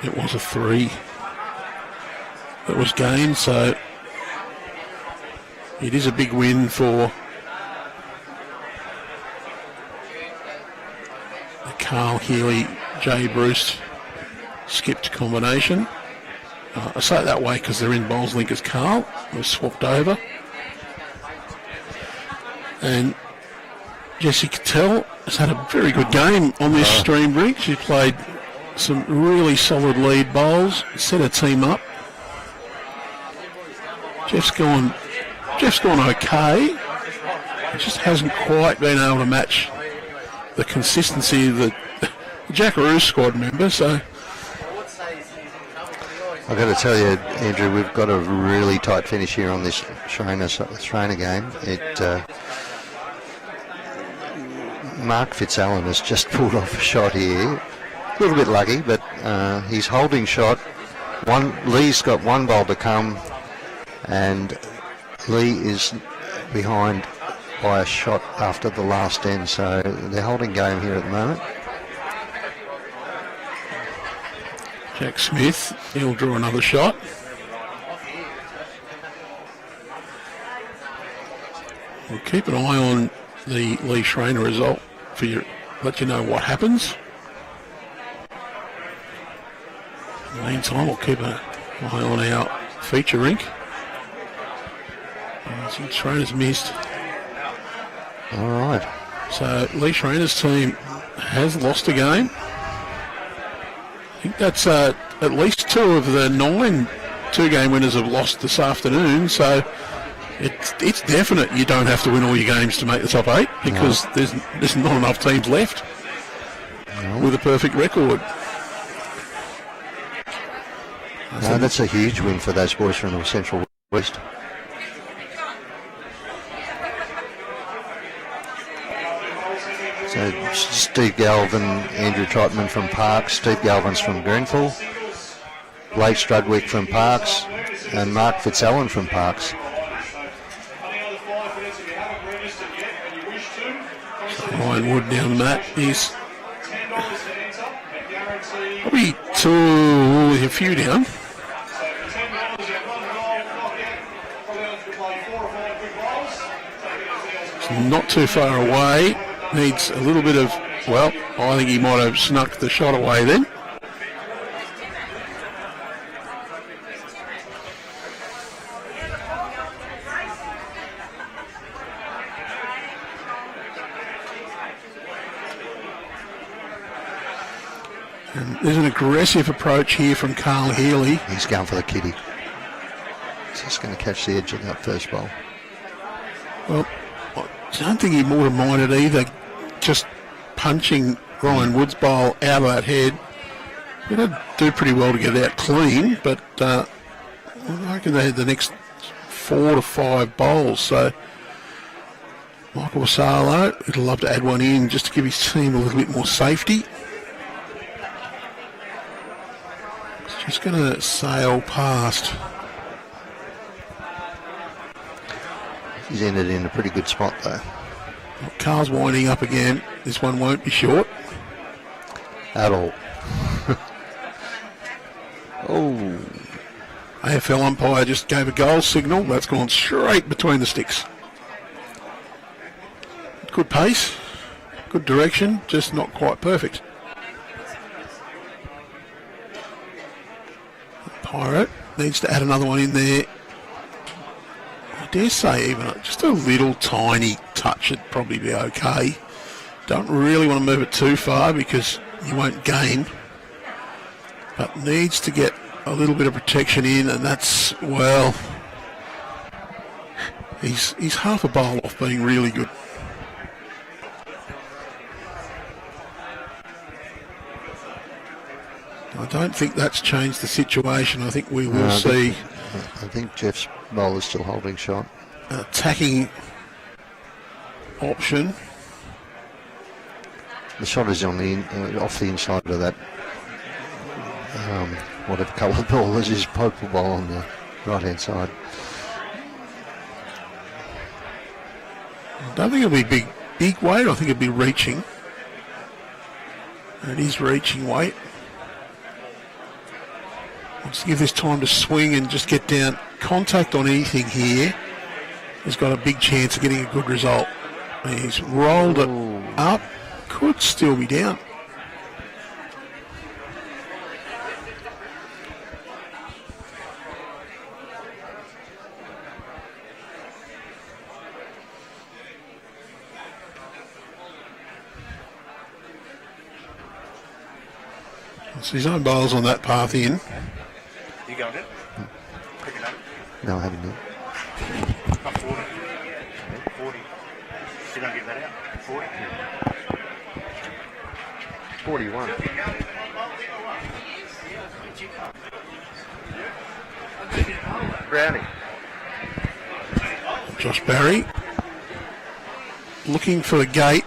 It was a 3 that was gained, so it is a big win for Carl, Healey, Jay Breust skipped combination. I say it that way because they're in bowls link as Carl. We've swapped over. And Jessie Cottel has had a very good game on this stream rig. She played some really solid lead bowls, set her team up. Geoff's gone okay. He just hasn't quite been able to match the consistency of the Jackaroo squad member, so... I've got to tell you, Andrew, we've got a really tight finish here on this Schreiner game. Mark Fitzallen has just pulled off a shot here. A little bit lucky, but he's holding shot. Lee's got one bowl to come, and Lee is behind by a shot after the last end, so they're holding game here at the moment. Jack Smith, he'll draw another shot. We'll keep an eye on the Lee Schreiner result for you, let you know what happens. In the meantime, we'll keep an eye on our feature rink. Schreiner's missed. All right. So Lee Schreiner's team has lost a game. I think that's at least 2 of the 9 two-game winners have lost this afternoon, so it's definite you don't have to win all your games to make the top 8 because there's not enough teams left with a perfect record. No, that's a huge win for those boys from the Central West. So Steve Galvin, Andrew Trotman from Parks, Steve Galvin's from Grenfell, Blake Strudwick from Parks, and Mark Fitzallen from Parks. Ryan Wood down that. He's probably a few down. It's not too far away. Needs a little bit of, well, I think he might have snuck the shot away then. And there's an aggressive approach here from Carl Healey. He's going for the kitty. He's just going to catch the edge of that first bowl. Well, I don't think he would have minded either, just punching Ryan Wood's bowl out of that head. He did do pretty well to get it out clean, but I reckon they had the next 4 to 5 bowls, so Michael Vassallo would love to add one in just to give his team a little bit more safety. It's just going to sail past. He's ended in a pretty good spot though. Carl's winding up again. This one won't be short. At all. Oh. AFL umpire just gave a goal signal. That's gone straight between the sticks. Good pace, good direction, just not quite perfect. Pirate needs to add another one in there. I dare say even just a little tiny touch would probably be okay. Don't really want to move it too far because you won't gain. But needs to get a little bit of protection in, and that's, well, he's half a bowl off being really good. I don't think that's changed the situation. I think we will see. I think Geoff's bowl is still holding shot. An attacking option. The shot is on the off the inside of that whatever colour ball is his purple ball on the right hand side. I don't think it'll be big weight. I think it'll be reaching. And it is reaching weight. Wants to give this time to swing and just get down. Contact on anything here has got a big chance of getting a good result. He's rolled it up. Could still be down. It's his own bowls on that path in. You going it? Pick it up. No, I haven't yet. Not 40. 40. You don't give that out. 40. 41. Brownie. Josh Barry looking for the gate.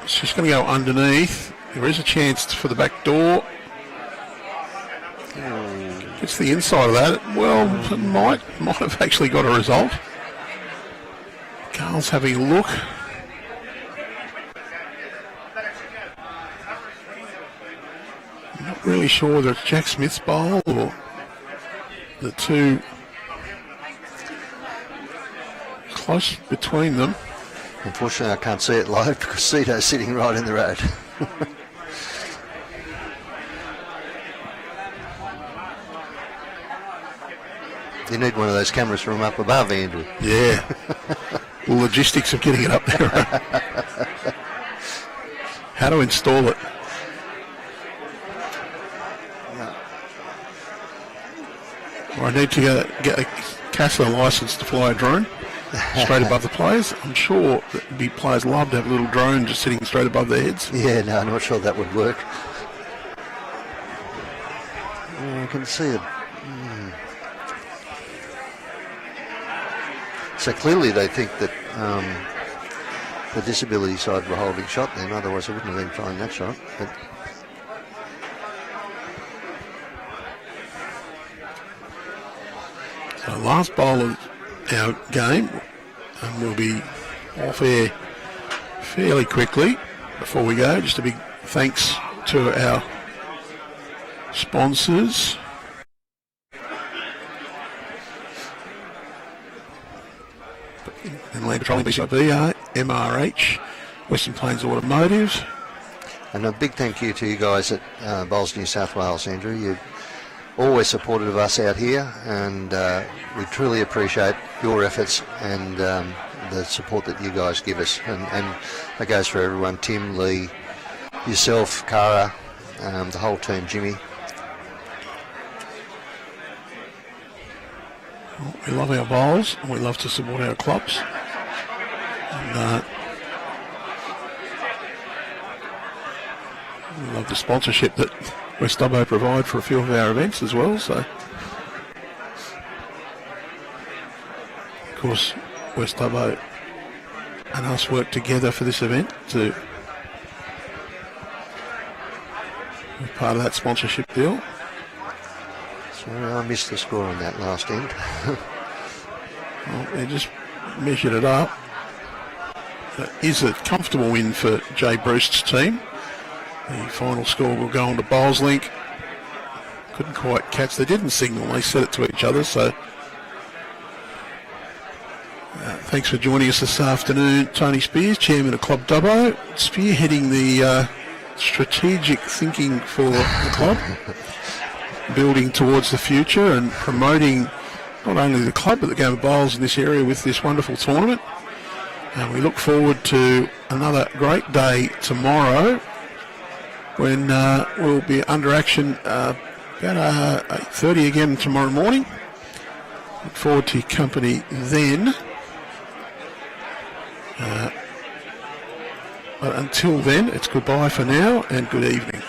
It's just going to go underneath. There is a chance for the back door. Gets the inside of that. Well, it might have actually got a result. Carl's having a look. Not really sure whether it's Jack Smith's bowl or the two close between them. Unfortunately, I can't see it live because Seto's sitting right in the road. You need one of those cameras from up above, Andrew. Yeah. The logistics of getting it up there. How to install it. Or I need to get a CASA license to fly a drone straight above the players. I'm sure that the players love to have a little drone just sitting straight above their heads. Yeah, no, I'm not sure that would work. I can see it. So clearly they think that the disability side were holding shot then, otherwise I wouldn't have been trying that shot. But so last bowl of our game, and we'll be off air fairly quickly. Before we go, just a big thanks to our sponsors. Land Petroleum, BCIB, MRH, Western Plains Automotive. And a big thank you to you guys at Bowls New South Wales, Andrew. You've always supported of us out here, and we truly appreciate your efforts and the support that you guys give us. And that goes for everyone, Tim, Lee, yourself, Cara, the whole team, Jimmy. We love our bowls and we love to support our clubs. And, we love the sponsorship that West Dubbo provide for a few of our events as well. So, of course, West Dubbo and us work together for this event to be part of that sponsorship deal. Sorry, I missed the score on that last end. Well, they just measured it up. That is a comfortable win for Jay Breust's team. The final score will go on to Bowls Link. Couldn't quite catch. They didn't signal. They said it to each other. So thanks for joining us this afternoon. Tony Spears, Chairman of Club Dubbo, spearheading the strategic thinking for the club. Building towards the future and promoting not only the club but the game of bowls in this area with this wonderful tournament. And we look forward to another great day tomorrow when we'll be under action about 8:30 again tomorrow morning. Look forward to your company then. But until then, it's goodbye for now and good evening.